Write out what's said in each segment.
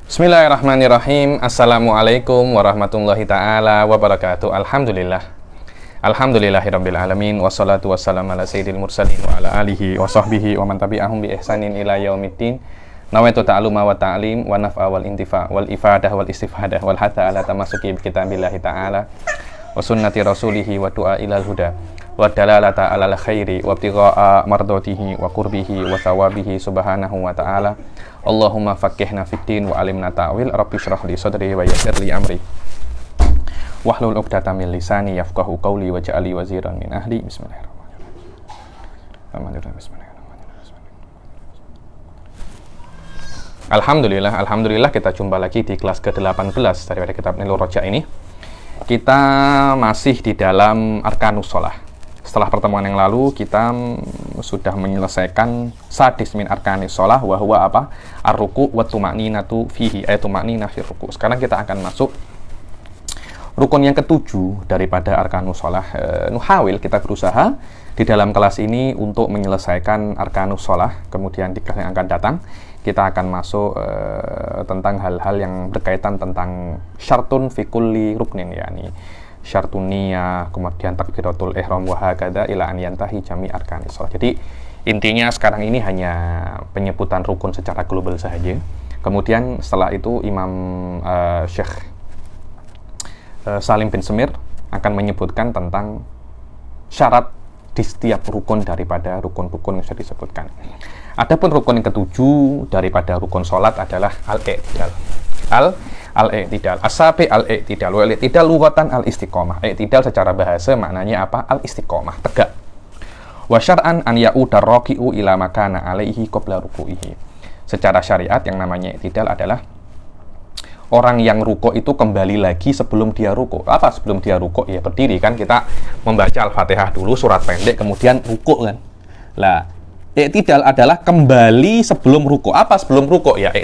Bismillahirrahmanirrahim. Assalamualaikum warahmatullahi ta'ala wabarakatuh. Alhamdulillahirabbil alamin. Wassalatu wassalamu ala sayyidil mursalin wa ala alihi wa sahbihi wa man tabi'ahum bi ihsanin ila yaumiddin. Nawaitu ta'aluma wa ta'lim wa naf'a wal intifa wal ifadah wal istifadah wal hatta ala tamasuki bi kitabillahi ta'ala wa sunnati rasulihi wa du'a ilal huda wa dalalata alal khairi wa ibtigha'a mardatihi wa qurbihi wa thawabihi subhanahu wa ta'ala. Allahumma faqihna fiddin wa alimna ta'wil. Rabbi shrah li sadri wa yassir li amri wahlul 'uqdatam min lisani yafqahu qawli waj'alni waziran min ahli. Bismillahirrahmanirrahim. Alhamdulillah kita jumpa lagi di kelas ke-18 daripada kitab Nailur Raja ini. Kita masih di dalam Arkanus Shalah. Setelah pertemuan yang lalu kita sudah menyelesaikan sadis min arkanis shalah wa huwa apa? Ar-ruku' wa tuma'ninatu fihi, tuma'ninah fi ruku'. Sekarang kita akan masuk rukun yang ketujuh daripada arkanus shalah. Nuhawil, kita berusaha di dalam kelas ini untuk menyelesaikan arkanus shalah. Kemudian di kelas yang akan datang kita akan masuk tentang hal-hal yang berkaitan tentang syartun fi kulli ruknin, yakni syartun niyah, kemudian takbiratul ihram wa hakadha ila an yantahi jami arkanis shalah. Jadi intinya sekarang ini hanya penyebutan rukun secara global saja. Kemudian setelah itu Imam Syekh Salim bin Semir akan menyebutkan tentang syarat di setiap rukun daripada rukun-rukun yang sudah disebutkan. Adapun rukun yang ketujuh daripada rukun sholat adalah al-i'tidal. Al-i'tidal. As-sabi al-i'tidal. Wal-i'tidal lughatan al-istiqomah. I'tidal secara bahasa maknanya apa? Al-istiqomah, tegak. Wa syar'an an ya'udar raki'u ila makana alaihi qabla ruku'ihi. Secara syariat yang namanya i'tidal adalah orang yang ruko itu kembali lagi sebelum dia ruko. Apa sebelum dia ruko? Ya berdiri kan, kita membaca Al-Fatihah dulu, surat pendek, kemudian ruko kan. Lah, i'tidal adalah kembali sebelum ruko. Apa sebelum ruko? Ya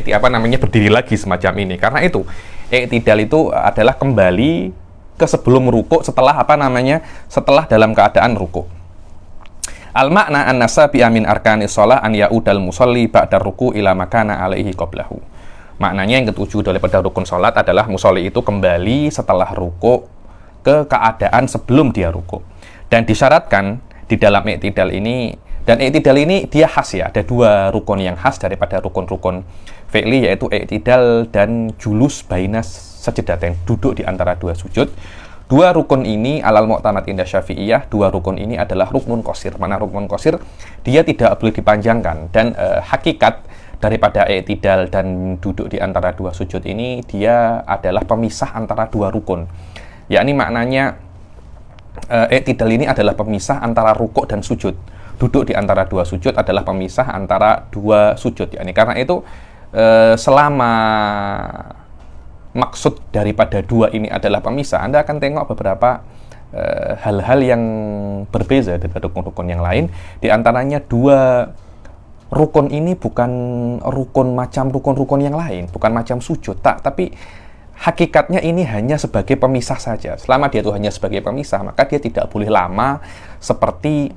berdiri lagi semacam ini. Karena itu i'tidal itu adalah kembali ke sebelum ruko setelah setelah dalam keadaan ruko. Al-makna an-nasabi min arkanis shalah an ya'udal musalli ba'da ruku ila makana alaihi qablahu. Maknanya yang ketujuh daripada rukun sholat adalah musolli itu kembali setelah ruko ke keadaan sebelum dia ruko. Dan disyaratkan di dalam i'tidal ini, dan i'tidal ini dia khas ya, ada dua rukun yang khas daripada rukun-rukun fi'li, yaitu i'tidal dan julus bainas sajdatain, duduk di antara dua sujud. Dua rukun ini alal mu'tamad indah syafi'iyah, dua rukun ini adalah ruknun qasir. Mana ruknun qasir? Dia tidak boleh dipanjangkan, dan hakikat daripada i'tidal dan duduk di antara dua sujud ini, dia adalah pemisah antara dua rukun. Yakni maknanya i'tidal ini adalah pemisah antara rukuk dan sujud. Duduk di antara dua sujud adalah pemisah antara dua sujud. Yakni karena itu selama maksud daripada dua ini adalah pemisah, Anda akan tengok beberapa hal-hal yang berbeza dari rukun-rukun yang lain. Di antaranya dua rukun ini bukan rukun macam rukun-rukun yang lain, bukan macam sujud, tapi hakikatnya ini hanya sebagai pemisah saja. Selama dia itu hanya sebagai pemisah, maka dia tidak boleh lama seperti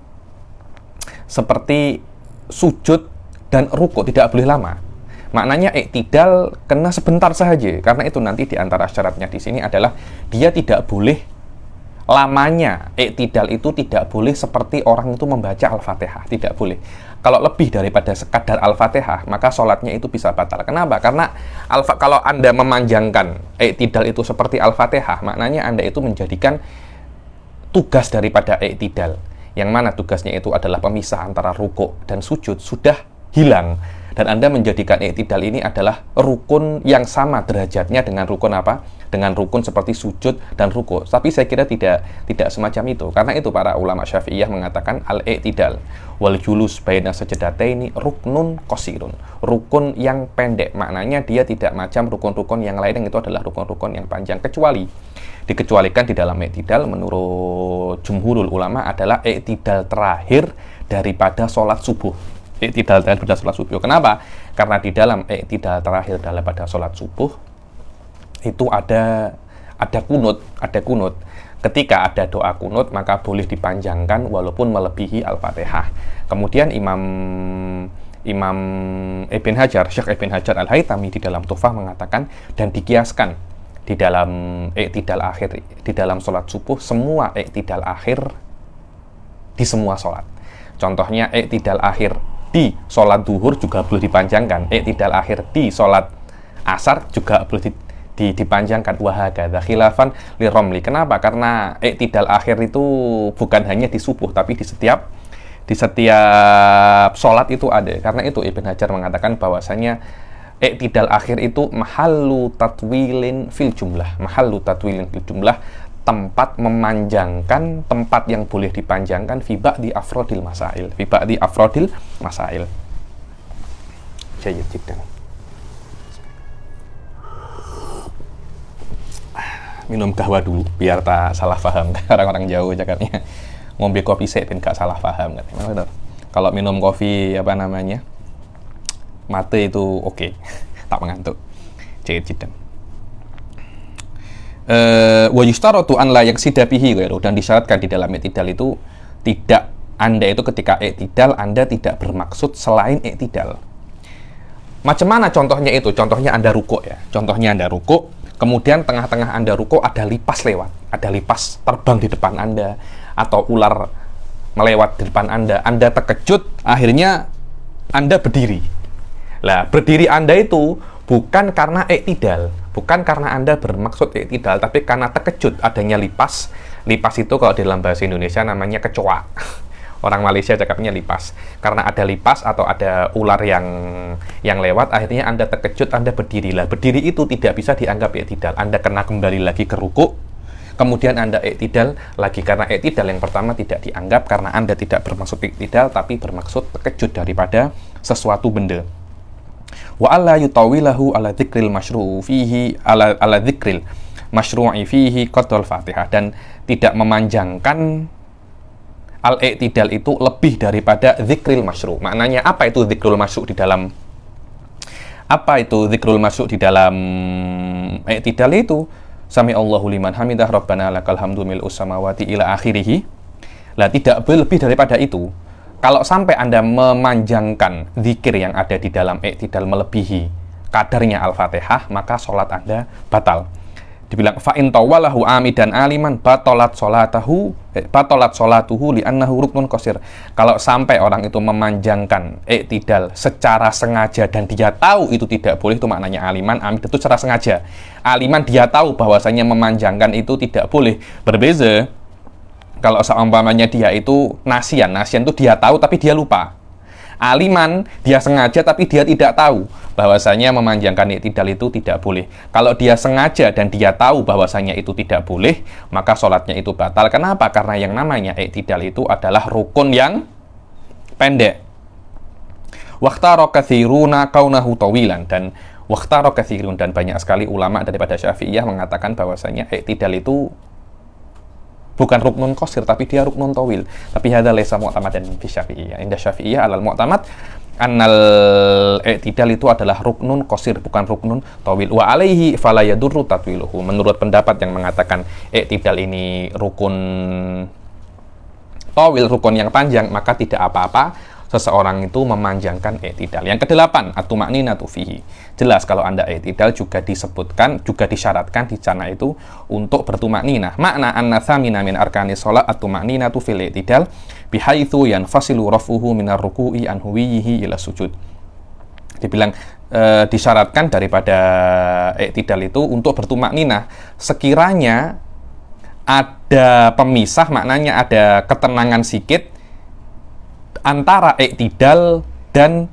sujud dan ruku, tidak boleh lama. Maknanya i'tidal kena sebentar saja. Karena itu nanti di antara syaratnya di sini adalah dia tidak boleh lamanya. I'tidal itu tidak boleh seperti orang itu membaca Al-Fatihah, tidak boleh. Kalau lebih daripada sekadar Al-Fatihah, maka sholatnya itu bisa batal. Kenapa? Karena kalau Anda memanjangkan i'tidal itu seperti Al-Fatihah, maknanya Anda itu menjadikan tugas daripada i'tidal, yang mana tugasnya itu adalah pemisah antara ruku' dan sujud, sudah hilang. Dan Anda menjadikan i'tidal ini adalah rukun yang sama derajatnya dengan rukun apa? Dengan rukun seperti sujud dan ruku'. Tapi saya kira tidak semacam itu. Karena itu para ulama Syafi'iyah mengatakan al-i'tidal wal julus baina sajdataini ruknun qasirun. Rukun yang pendek. Maknanya dia tidak macam rukun-rukun yang lain, yang itu adalah rukun-rukun yang panjang, kecuali dikecualikan di dalam i'tidal menurut jumhurul ulama adalah i'tidal terakhir daripada sholat subuh. I'tidal daripada sholat subuh. Kenapa? Karena di dalam i'tidal terakhir daripada sholat subuh itu ada kunut. Ketika ada doa kunut, maka boleh dipanjangkan walaupun melebihi Al-Fatihah. Kemudian Imam Imam Ibn Hajar, Syekh Ibn Hajar Al-Haytami di dalam Tuhfah mengatakan dan dikiaskan di dalam i'tidal akhir, di dalam sholat subuh, semua i'tidal akhir di semua sholat. Contohnya i'tidal akhir di sholat duhur juga boleh dipanjangkan, i'tidal akhir di sholat asar juga boleh dipanjangkan. Wahakadha khilafan li Romli. Kenapa? Karena i'tidal akhir itu bukan hanya di subuh, tapi di setiap sholat itu ada. Karena itu Ibn Hajar mengatakan bahwasanya i'tidal akhir itu mahallu tatwilin fil jumlah. Mahallu tatwilin fil jumlah, tempat memanjangkan, tempat yang boleh dipanjangkan fi ba'di afrodil masail. Fi ba'di afrodil masail. Jayyid jiddan. Minum kahwa dulu biar tak salah paham. Orang-orang jauh cakapnya ngombe kopi sik ben gak salah paham katanya. Kalau minum kopi mate itu oke. Tak mengantuk. Jayyid jiddan. Wa yustaratu an la yaksida bihi ghairu, dan disyaratkan di dalam i'tidal itu tidak Anda itu ketika i'tidal Anda tidak bermaksud selain i'tidal. Macam mana contohnya itu? Contohnya Anda rukuk ya. Contohnya Anda rukuk, kemudian tengah-tengah Anda rukuk ada lipas lewat, ada lipas terbang di depan Anda atau ular melewat di depan Anda terkejut, akhirnya Anda berdiri. Lah, berdiri Anda itu bukan karena i'tidal, bukan karena Anda bermaksud i'tidal, tapi karena terkejut adanya lipas. Lipas itu kalau di dalam bahasa Indonesia namanya kecoa. Orang Malaysia cakapnya lipas. Karena ada lipas atau ada ular yang lewat, akhirnya Anda terkejut, Anda berdiri. Lah, berdiri itu tidak bisa dianggap i'tidal. Anda kena kembali lagi ke rukuk, kemudian Anda i'tidal lagi, karena i'tidal yang pertama tidak dianggap karena Anda tidak bermaksud i'tidal, tapi bermaksud terkejut daripada sesuatu benda. Wa alla yutawilahu ala dzikril masyru'u fihi ala dzikril masyru'i fihi qadul Fatihah, dan tidak memanjangkan al-i'tidal itu lebih daripada dzikril masyru'. Maknanya apa itu dzikrul masyru' di dalam i'tidal itu? Sami Allahu liman hamidah rabbana lakal hamdu mil'us samawati ila akhirih. Lah, tidak lebih daripada itu. Kalau sampai Anda memanjangkan zikir yang ada di dalam i'tidal melebihi kadarnya Al-Fatihah, maka sholat Anda batal. Dibilang fa'in tawalahu amidan aliman batolat sholatuhu li'annahu ruknun qasir. Kalau sampai orang itu memanjangkan i'tidal secara sengaja dan dia tahu itu tidak boleh, itu maknanya aliman. Amid itu secara sengaja. Aliman dia tahu bahwasanya memanjangkan itu tidak boleh. Berbeza kalau seumpamanya dia itu nasian itu dia tahu tapi dia lupa. Aliman dia sengaja tapi dia tidak tahu bahwasanya memanjangkan i'tidal itu tidak boleh. Kalau dia sengaja dan dia tahu bahwasanya itu tidak boleh, maka sholatnya itu batal. Kenapa? Karena yang namanya i'tidal itu adalah rukun yang pendek. Wakhtaro katsiruna kaunahu tawilan, dan wakhtaro katsirun, dan banyak sekali ulama daripada Syafi'iyah mengatakan bahwasanya i'tidal itu bukan ruknun qasir, tapi dia ruknun tawil. Tapi hadza laisa mu'tamadan fi Syafi'iyah. Inda Syafi'iyah alal mu'tamad annal i'tidal itu adalah ruknun qasir, bukan ruknun tawil. Wa alaihi fala yadurru tatwiluhu. Menurut pendapat yang mengatakan i'tidal ini rukun tawil, rukun yang panjang, maka tidak apa-apa seseorang itu memanjangkan i'tidal. Yang kedelapan, at-tuma'ninatu fihi. Jelas kalau Anda i'tidal juga disebutkan, juga disyaratkan di sana itu untuk bertumakninah. Makna anna thamina min arkanis shalat at-tuma'ninatu fil i'tidal bihaitsu yanfasilu raf'uhu minar ruku'i an huwiyhi ila sujud. Dibilang disyaratkan daripada i'tidal itu untuk bertumakninah sekiranya ada pemisah, maknanya ada ketenangan sedikit antara i'tidal dan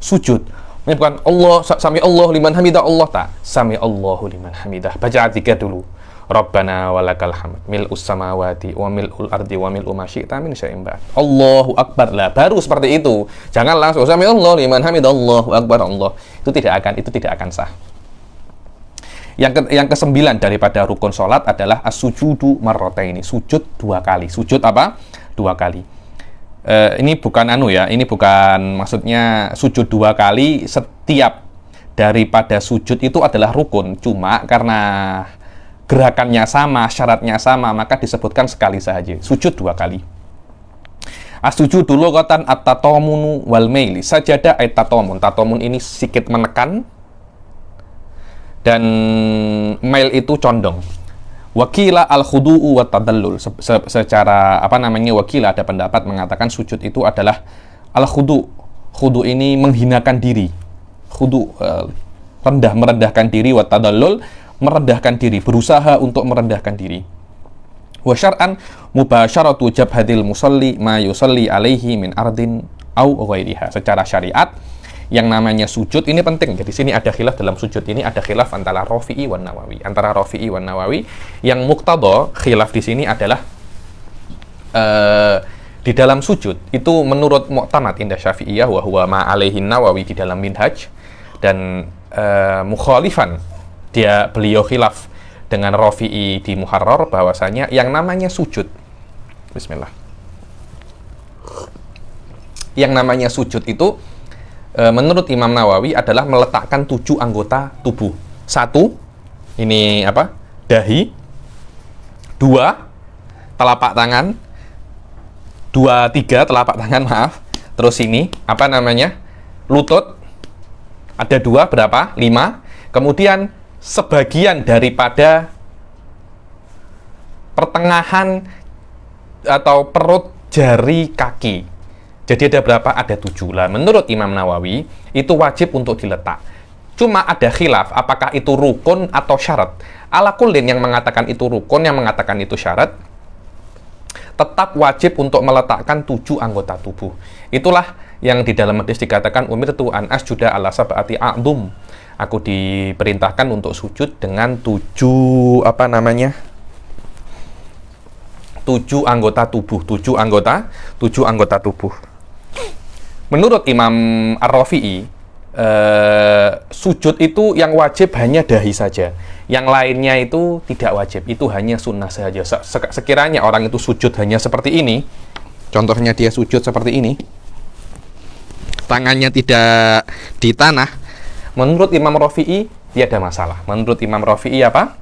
sujud. Ini bukan Allah, sami Allah liman hamidah, Allah tak. Sami Allahu liman hamidah. Baca zikir dulu. Rabbana walakal hamd mil'us samawati wa mil'ul ardi wa mil'u ma syi'ta min syai'in ba'd. Allahu akbar. Lah, baru seperti itu. Jangan langsung sami Allah liman hamidah, Allahu akbar Allah. Itu tidak akan sah. Yang kesembilan daripada rukun sholat adalah as-sujudu marrataini. Sujud dua kali. Sujud apa? Dua kali. Ini bukan ini bukan maksudnya sujud dua kali setiap daripada sujud itu adalah rukun. Cuma karena gerakannya sama, syaratnya sama, maka disebutkan sekali saja. Sujud dua kali. As-sujudu lughatan at-tatamunu wal maili. Sajadah ay tatamun. Tatamun ini sikit menekan dan mail itu condong. Wakila al-khudu'u wa tadallul. Secara wakila ada pendapat mengatakan sujud itu adalah al-khudu'. Khudu' ini menghinakan diri. Khudu' merendahkan diri, wa tadallul merendahkan diri, berusaha untuk merendahkan diri. Wa syar'an mubasyaratu jabhatil musalli ma yusalli alaihi min ardin au ghairiha. Secara syariat yang namanya sujud ini penting. Jadi sini ada khilaf dalam sujud ini, ada khilaf antara Rafi'i wan Nawawi. Antara Rafi'i wan Nawawi yang muqtada khilaf di sini adalah di dalam sujud itu menurut mu'tamad indah Syafi'iyah wa huwa ma alaihi Nawawi di dalam Minhaj, dan mukhalifan beliau khilaf dengan Rafi'i di Muharrar bahwasanya yang namanya sujud, bismillah, yang namanya sujud itu menurut Imam Nawawi adalah meletakkan 7 anggota tubuh. 1, ini apa? Dahi. 2, telapak tangan. 2, 3 telapak tangan, maaf. Terus ini apa namanya? Lutut. Ada 2, berapa? 5. Kemudian sebagian daripada pertengahan atau perut jari kaki. Jadi ada berapa? Ada 7 lah. Menurut Imam Nawawi itu wajib untuk diletak. Cuma ada khilaf apakah itu rukun atau syarat. Ala kullin yang mengatakan itu rukun, yang mengatakan itu syarat, tetap wajib untuk meletakkan 7 anggota tubuh. Itulah yang di dalam hadis dikatakan umirtu an asjuda ala sab'ati a'dhum. Aku diperintahkan untuk sujud dengan 7 anggota tubuh. 7 anggota tubuh. Menurut Imam Ar-Rafi'i, sujud itu yang wajib hanya dahi saja. Yang lainnya itu tidak wajib, itu hanya sunnah saja. Sekiranya orang itu sujud hanya seperti ini, contohnya dia sujud seperti ini, tangannya tidak di tanah, menurut Imam Rafi'i tiada masalah. Menurut Imam Rafi'i apa?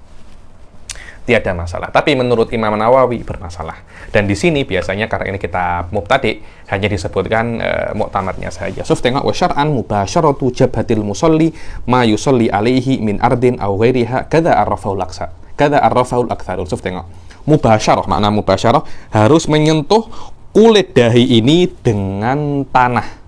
Tiada masalah. Tapi menurut Imam Nawawi bermasalah. Dan di sini biasanya karena ini kitab mubtadi hanya disebutkan mu'tamadnya saja. Suf tengok wa syar'an mubasyaratu jabhatil musalli ma yusalli alaihi min ardin aw ghairiha kadza arrafaul aksa. Kadza arrafaul aktsarul. Suf tengok. Mubasyarah, makna mubasyarah harus menyentuh kulit dahi ini dengan tanah.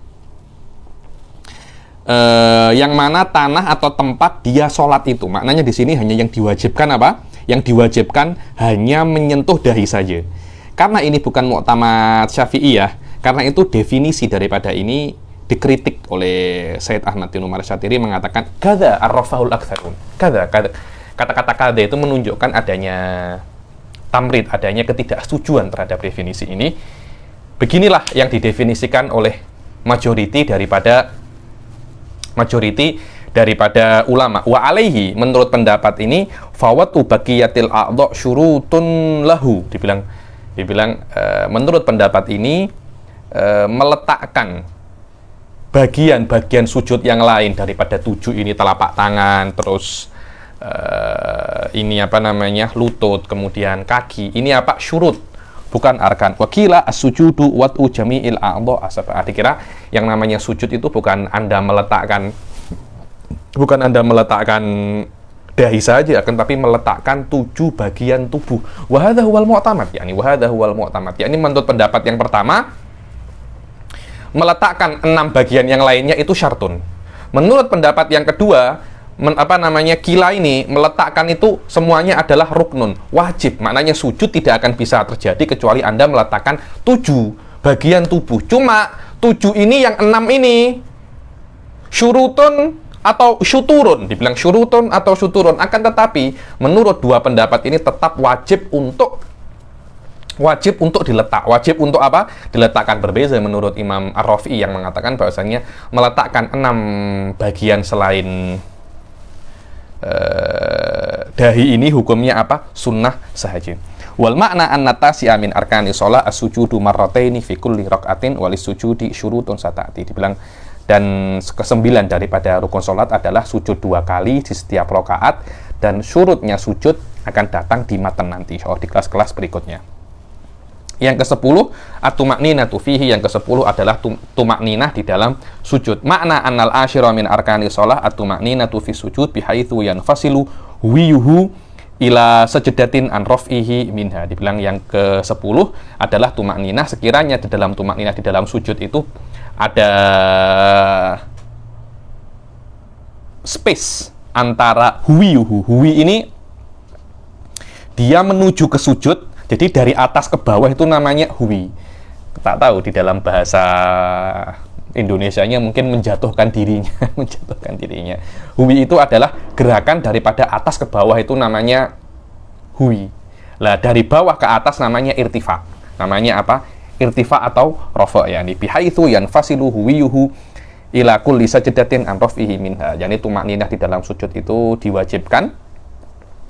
Yang mana tanah atau tempat dia sholat itu. Maknanya di sini hanya yang diwajibkan apa? Yang diwajibkan hanya menyentuh dahi saja. Karena ini bukan mu'tamad Syafi'iyah, karena itu definisi daripada ini dikritik oleh Said Ahmad bin Umar Syatiri mengatakan kadza arrafahul aktsarun. Kata-kata kadza itu menunjukkan adanya tamrid, adanya ketidaksetujuan terhadap definisi ini. Beginilah yang didefinisikan oleh majority daripada ulama. Wa alaihi, menurut pendapat ini, fawatu baqiyatil a'dha syurutun lahu. Dibilang menurut pendapat ini meletakkan bagian-bagian sujud yang lain daripada 7 ini, telapak tangan, terus ini lutut, kemudian kaki. Ini apa? Syurut, bukan arkan. Wakila as-sujudu wat'u jami'il a'dha asaba. Dikira yang namanya sujud itu bukan Anda meletakkan dahi saja, akan tapi meletakkan 7 bagian tubuh. Wa hadza huwal mu'tamad, yakni menurut pendapat yang pertama, meletakkan 6 bagian yang lainnya itu syartun. Menurut pendapat yang kedua, kila ini meletakkan itu semuanya adalah ruknun, wajib. Maknanya sujud tidak akan bisa terjadi kecuali Anda meletakkan 7 bagian tubuh. Cuma 7 ini, yang 6 ini syurutun atau syuturun, dibilang syurutun atau syuturun. Akan tetapi menurut dua pendapat ini tetap wajib untuk diletak. Wajib untuk apa? Diletakkan. Berbeza menurut Imam Ar-Rafi'i yang mengatakan bahwasanya meletakkan 6 bagian selain dahi ini hukumnya apa? Sunnah sahaja. Wal makna an-natasi'a min arkani shalah as-sujudu marrataini fi kulli rak'atin walis sujudi syurutun sata'ati. Dibilang dan ke-9 daripada rukun sholat adalah sujud 2 kali di setiap rakaat, dan syurutnya sujud akan datang di matan nanti, di kelas-kelas berikutnya. Yang ke-10 at-tumakninatu fihi, yang ke-10 adalah tumakninah di dalam sujud. Makna annal asyira min arkani shalah at-tumakninatu fi sujud bihaitsu yanfasilu huwiyuhu ila sajdatin an raf'ihi minha. Dibilang yang ke-10 adalah tumakninah, sekiranya di dalam tumakninah di dalam sujud itu ada space antara huwiyuhu. Huwi ini dia menuju ke sujud. Jadi dari atas ke bawah itu namanya huwi. Tak tahu di dalam bahasa Indonesianya mungkin menjatuhkan dirinya, menjatuhkan dirinya. Huwi itu adalah gerakan daripada atas ke bawah itu namanya huwi. Lah dari bawah ke atas namanya irtifa. Namanya apa? Irtifa atau rafa, yani bihaitsu yanfasilu huwiyuhu ila kulli sajdatin an raf'ihi minha. Yani tumakninah di dalam sujud itu diwajibkan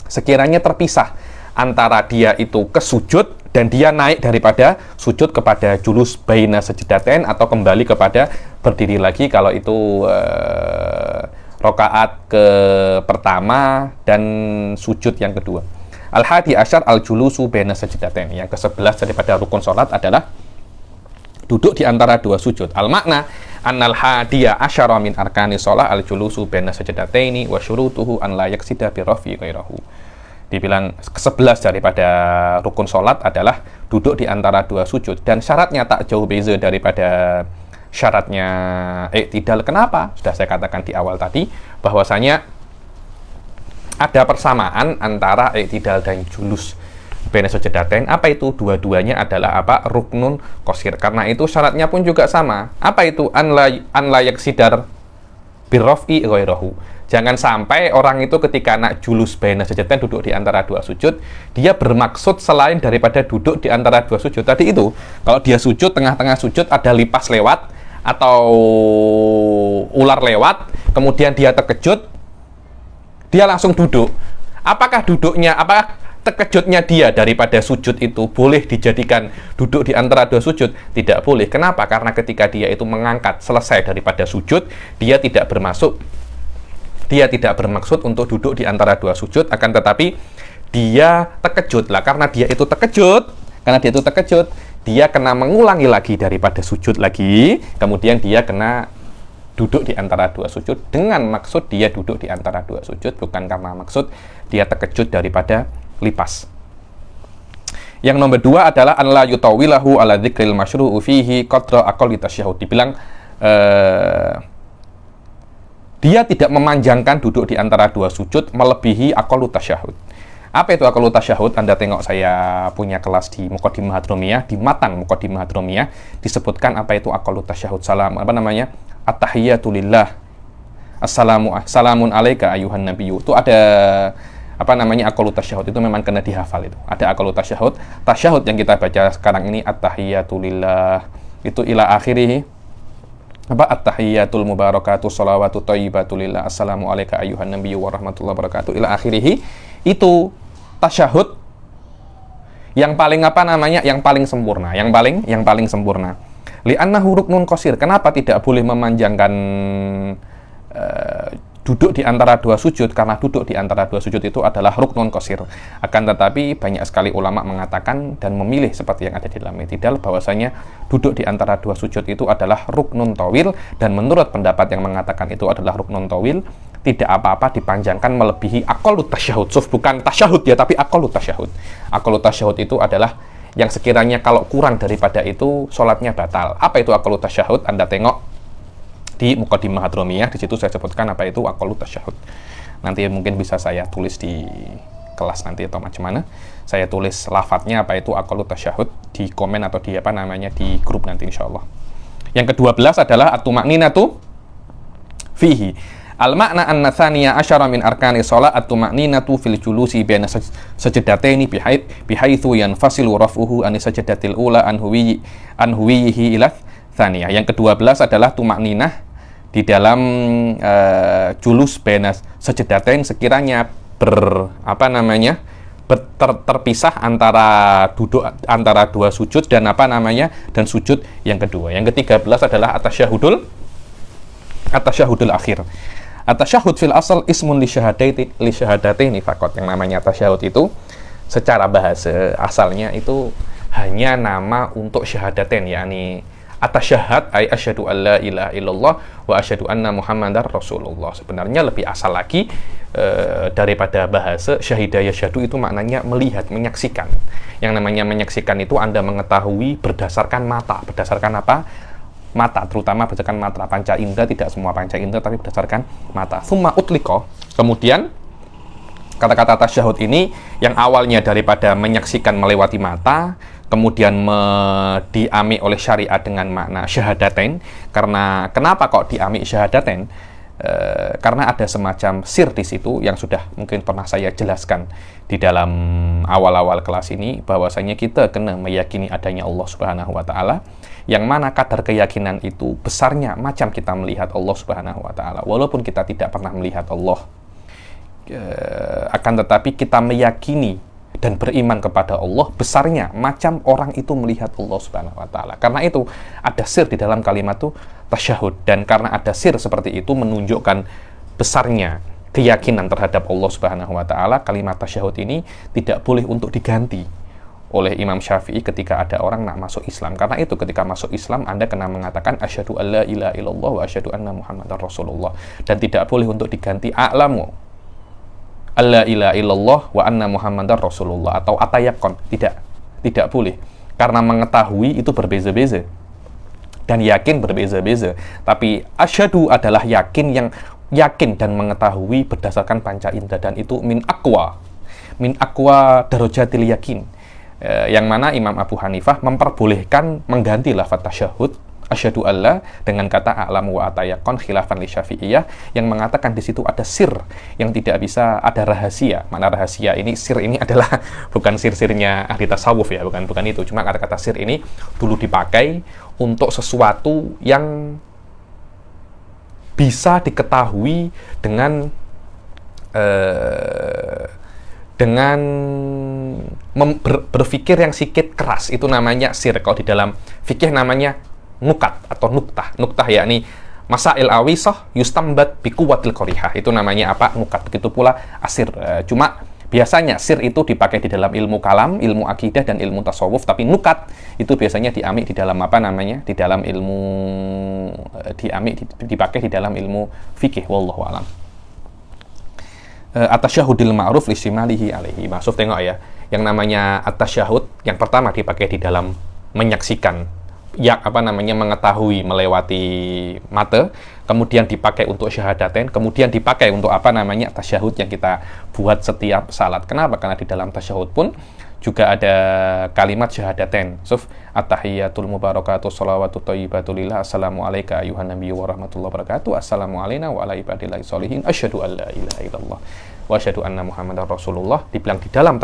sekiranya terpisah antara dia itu ke sujud dan dia naik daripada sujud kepada julus baina sajdatain atau kembali kepada berdiri lagi kalau itu rakaat ke pertama dan sujud yang kedua. Al-hadi asyar al-julusu baina sajdatain. Yang ke-11 daripada rukun salat adalah duduk di antara dua sujud. Al-makna annal hadiya asyara min arkani shalah al-julusu baina sajdataini wa syurutuhu an la yaksida bi rafi ghairahu. Dibilang ke-11 daripada rukun sholat adalah duduk di antara dua sujud, dan syaratnya tak jauh beza daripada syaratnya i'tidal. Kenapa? Sudah saya katakan di awal tadi bahwasanya ada persamaan antara i'tidal dan julus baina sajdatain. Apa itu? Dua-duanya adalah apa? Ruknun qasir. Karena itu syaratnya pun juga sama. Apa itu? An la yaksidar birraf'i ghairahu. Jangan sampai orang itu ketika nak julus baina sajdatain, duduk di antara dua sujud, dia bermaksud selain daripada duduk di antara dua sujud tadi itu. Kalau dia sujud, tengah-tengah sujud ada lipas lewat atau ular lewat, kemudian dia terkejut, dia langsung duduk. Apakah terkejutnya dia daripada sujud itu boleh dijadikan duduk di antara dua sujud? Tidak boleh. Kenapa? Karena ketika dia itu mengangkat selesai daripada sujud, dia tidak bermaksud untuk duduk di antara dua sujud, akan tetapi dia terkejut. Lah karena dia itu terkejut, dia kena mengulangi lagi daripada sujud lagi, kemudian dia kena duduk di antara dua sujud dengan maksud dia duduk di antara dua sujud, bukan karena maksud dia terkejut daripada lipas. Yang nomor 2 adalah an la yutawilahu ala dzikril masyru'u fihi qadra aqalli tasyahhud. Dibilang dia tidak memanjangkan duduk di antara dua sujud melebihi aqallu tasyahhud. Apa itu aqallu tasyahhud? Anda tengok saya punya kelas di Muqaddimah Hadramiyah, di matan Muqaddimah Hadramiyah disebutkan apa itu aqallu tasyahhud. At-tahiyyatu lillah. Assalamun alayka ayuhan nabiyyu. Itu ada aqallu tasyahhud, itu memang kena dihafal itu. Ada aqallu tasyahhud. Tasyahud yang kita baca sekarang ini at-tahiyyatu lillah. Itu ila akhirih. At-tahiyyatul mubarakatuh shalawatu thayyibatu lillah assalamu alayka ayyuhan nabiyyu wa rahmatullahi wabarakatuh ila akhirih. Itu tasyahud yang paling yang paling sempurna, yang paling sempurna. Li'annahu ruknun qasir. Kenapa tidak boleh memanjangkan duduk di antara dua sujud? Karena duduk di antara dua sujud itu adalah ruknun qasir. Akan tetapi banyak sekali ulama mengatakan dan memilih seperti yang ada di dalam i'tidal bahwasanya duduk di antara dua sujud itu adalah ruknun tawil, dan menurut pendapat yang mengatakan itu adalah ruknun tawil, tidak apa-apa dipanjangkan melebihi aqallu tasyahud. Bukan tasyahud ya, tapi aqallu tasyahud. Aqallu tasyahud itu adalah yang sekiranya kalau kurang daripada itu sholatnya batal. Apa itu aqallu tasyahud? Anda tengok di Muqaddimah Hadramiyah, di situ saya sebutkan apa itu aqallu tasyahhud. Nanti mungkin bisa saya tulis di kelas nanti atau macam mana. Saya tulis lafadznya apa itu aqallu tasyahhud di komen atau di di grup nanti insyaallah. Yang ke-12 adalah at-tumakninatu fihi. Al-makna anna tsaniya asyara min arkani shalah at-tumakninatu fil julusi baina sajdataini bihaitsu yanfasilu raf'uhu an sajdatil ula an huwihi ila tsaniyah. Yang ke-12 adalah tumakninah di dalam julus baina sajdatain, sekiranya terpisah antara duduk antara dua sujud dan dan sujud yang kedua. Yang ke-13 adalah at-tasyahudul akhir. At-tasyahud fil asal ismun li syahadataini faqat. Yang namanya tasyahud itu secara bahasa asalnya itu hanya nama untuk syahadaten, yakni atasyahad ay asyhadu alla ilaha illallah wa asyhadu anna muhammadar rasulullah. Sebenarnya lebih asal lagi daripada bahasa syahida yashhadu itu maknanya melihat, menyaksikan. Yang namanya menyaksikan itu Anda mengetahui berdasarkan mata. Berdasarkan apa? Mata, terutama berdasarkan mata panca indera, tidak semua panca indera tapi berdasarkan mata. Summa utliko, kemudian kata-kata tasyahud ini yang awalnya daripada menyaksikan melewati mata, kemudian diamik oleh syariat dengan makna syahadaten. Karena kenapa kok diamik syahadaten? Karena ada semacam sir di situ yang sudah mungkin pernah saya jelaskan di dalam awal-awal kelas ini, bahwasanya kita kena meyakini adanya Allah Subhanahu wa taala, yang mana kadar keyakinan itu besarnya macam kita melihat Allah Subhanahu wa taala. Walaupun kita tidak pernah melihat Allah, akan tetapi kita meyakini dan beriman kepada Allah besarnya macam orang itu melihat Allah Subhanahu wa taala. Karena itu ada sir di dalam kalimat itu tasyahud, dan karena ada sir seperti itu menunjukkan besarnya keyakinan terhadap Allah Subhanahu wa taala, kalimat tasyahud ini tidak boleh untuk diganti oleh Imam Syafi'i ketika ada orang nak masuk Islam. Karena itu ketika masuk Islam Anda kena mengatakan asyhadu alla ilaha illallah wa asyhadu anna muhammadar rasulullah, dan tidak boleh untuk diganti a'lamu alla ilaha illallah wa anna muhammadar rasulullah atau atayakon. Tidak boleh, karena mengetahui itu berbeza-beza dan yakin berbeza-beza. Tapi asyhadu adalah yakin dan mengetahui berdasarkan panca indera, dan itu min aqwa darajatil yakin, yang mana Imam Abu Hanifah memperbolehkan mengganti lafaz tasyahud asyhadu alla dengan kata a'lamu wa atayakon, khilafan li Syafi'iyah yang mengatakan di situ ada sir yang tidak bisa, ada rahasia. Mana rahasia ini, sir ini adalah bukan sir-sirnya ahli tasawuf ya, bukan itu. Cuma kata-kata sir ini dulu dipakai untuk sesuatu yang bisa diketahui dengan berpikir yang sedikit keras. Itu namanya sir. Kalau di dalam fikih namanya nukat atau nuktah. Nuktah yakni masail awisah yustambat biquwatil qarihah. Itu namanya apa? Nukat. Begitu pula asir. Cuma biasanya sir itu dipakai di dalam ilmu kalam, ilmu akidah dan ilmu tasawuf, tapi nukat itu biasanya diamik di dalam apa namanya? Di dalam ilmu dipakai di dalam ilmu fikih, wallahu alam. Atasyahudil ma'ruf lisimalihi alaihi. Maksud tengok ya, yang namanya atasyahud yang pertama dipakai di dalam menyaksikan, mengetahui melewati mata, kemudian dipakai untuk syahadaten, kemudian dipakai untuk tasyahud yang kita buat setiap salat. Kenapa? Karena di dalam tasyahud pun juga ada kalimat syahadaten. At-tahiyyatul mubarakatuh shalawatu thayyibatu lillah, assalamu alayka ayuhan nabiyyu wa rahmatullahi wabarakatuh, assalamu alayna wa ala ibadillahi sholihin, asyhadu an la ilaha illallah wa asyhadu anna muhammadar rasulullah. Dibilang di dalam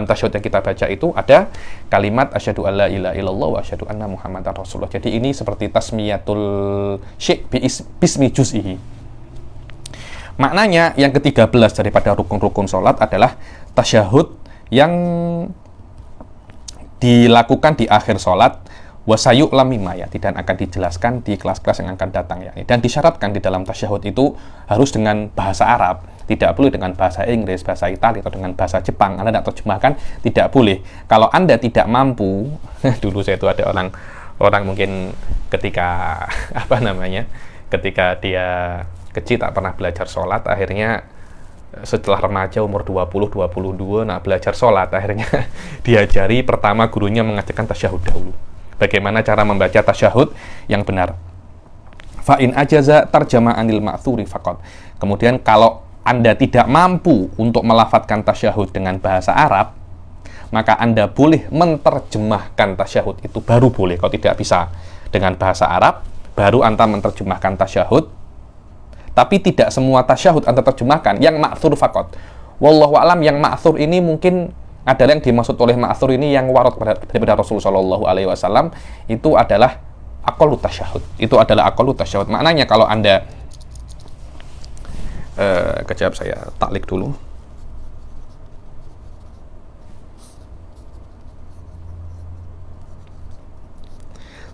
tasyahud yang kita baca itu ada kalimat asyhadu an la ilaha illallah wa asyhadu anna muhammadar rasulullah. Jadi ini seperti tasmiyatul syai' bismi juz'ihi. Maknanya yang ke-13 daripada rukun-rukun salat adalah tasyahud yang dilakukan di akhir salat, wasayu lamima ya, dan akan dijelaskan di kelas-kelas yang akan datang ya. Dan disyaratkan di dalam tasyahud itu harus dengan bahasa Arab, tidak boleh dengan bahasa Inggris, bahasa Italia atau dengan bahasa Jepang. Anda tidak terjemahkan, tidak boleh. Kalau Anda tidak mampu, dulu saya itu ada orang mungkin ketika ketika dia kecil tak pernah belajar sholat, akhirnya setelah remaja umur 20-22 belajar sholat, akhirnya diajari pertama gurunya mengajarkan tasyahud dahulu. Bagaimana cara membaca tasyahud yang benar. Fa'in ajaza tarjama'anil ma'thuri faqad. Kemudian kalau Anda tidak mampu untuk melafadzkan tasyahud dengan bahasa Arab, maka Anda boleh menerjemahkan tasyahud itu, baru boleh. Kalau tidak bisa dengan bahasa Arab, baru Anda menerjemahkan tasyahud. Tapi tidak semua tasyahud Anda terjemahkan, yang ma'thur faqad. Wallahu a'lam, yang ma'thur ini mungkin adalah yang dimaksud oleh ma'thur ini yang warad daripada Rasulullah Shallallahu Alaihi Wasallam, itu adalah aqallu tasyahud. Itu adalah aqallu tasyahud. Maknanya kalau Anda kejap saya taklik dulu.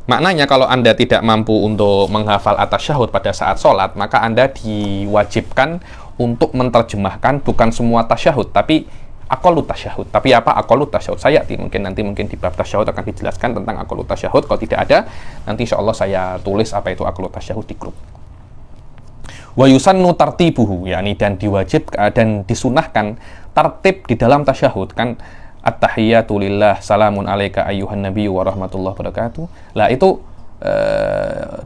Maknanya kalau Anda tidak mampu untuk menghafal at-tasyahud pada saat sholat, maka Anda diwajibkan untuk menerjemahkan bukan semua tasyahud, tapi aqallut tasyahud. Tapi apa aqallut tasyahud? Nanti mungkin di bab tasyahud akan dijelaskan tentang aqallut tasyahud. Kalau tidak ada, nanti insyaallah saya tulis apa itu aqallut tasyahud di grup. Wa yusannu tartibuhu, yakni dan dan disunahkan tertib di dalam tasyahud. Kan at-tahiyyatu lillah, salamun alaika ayyuhan nabiyyu wa rahmatullahi wabarakatuh. Lah itu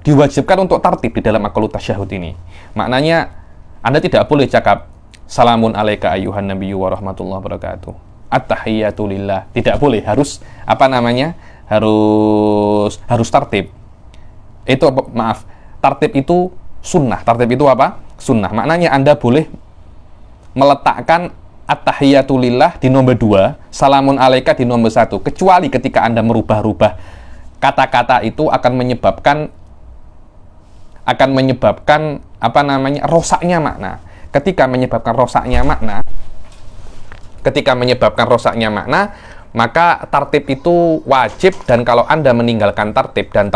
diwajibkan untuk tertib di dalam aqallut tasyahud ini. Maknanya Anda tidak boleh cakap salamun alaika ayyuhan nabiyyu wa rahmatullahi wabarakatuh. At-tahiyyatu lillah. Tidak boleh, harus harus tertib. Tertib itu sunnah. Tertib itu apa? Sunnah. Maknanya Anda boleh meletakkan at-tahiyyatu lillah di nomor 2, salamun alaika di nomor 1, kecuali ketika Anda merubah-rubah kata-kata itu akan menyebabkan rosaknya makna. Ketika menyebabkan rosaknya makna, maka tertib itu wajib, dan kalau Anda meninggalkan tertib dan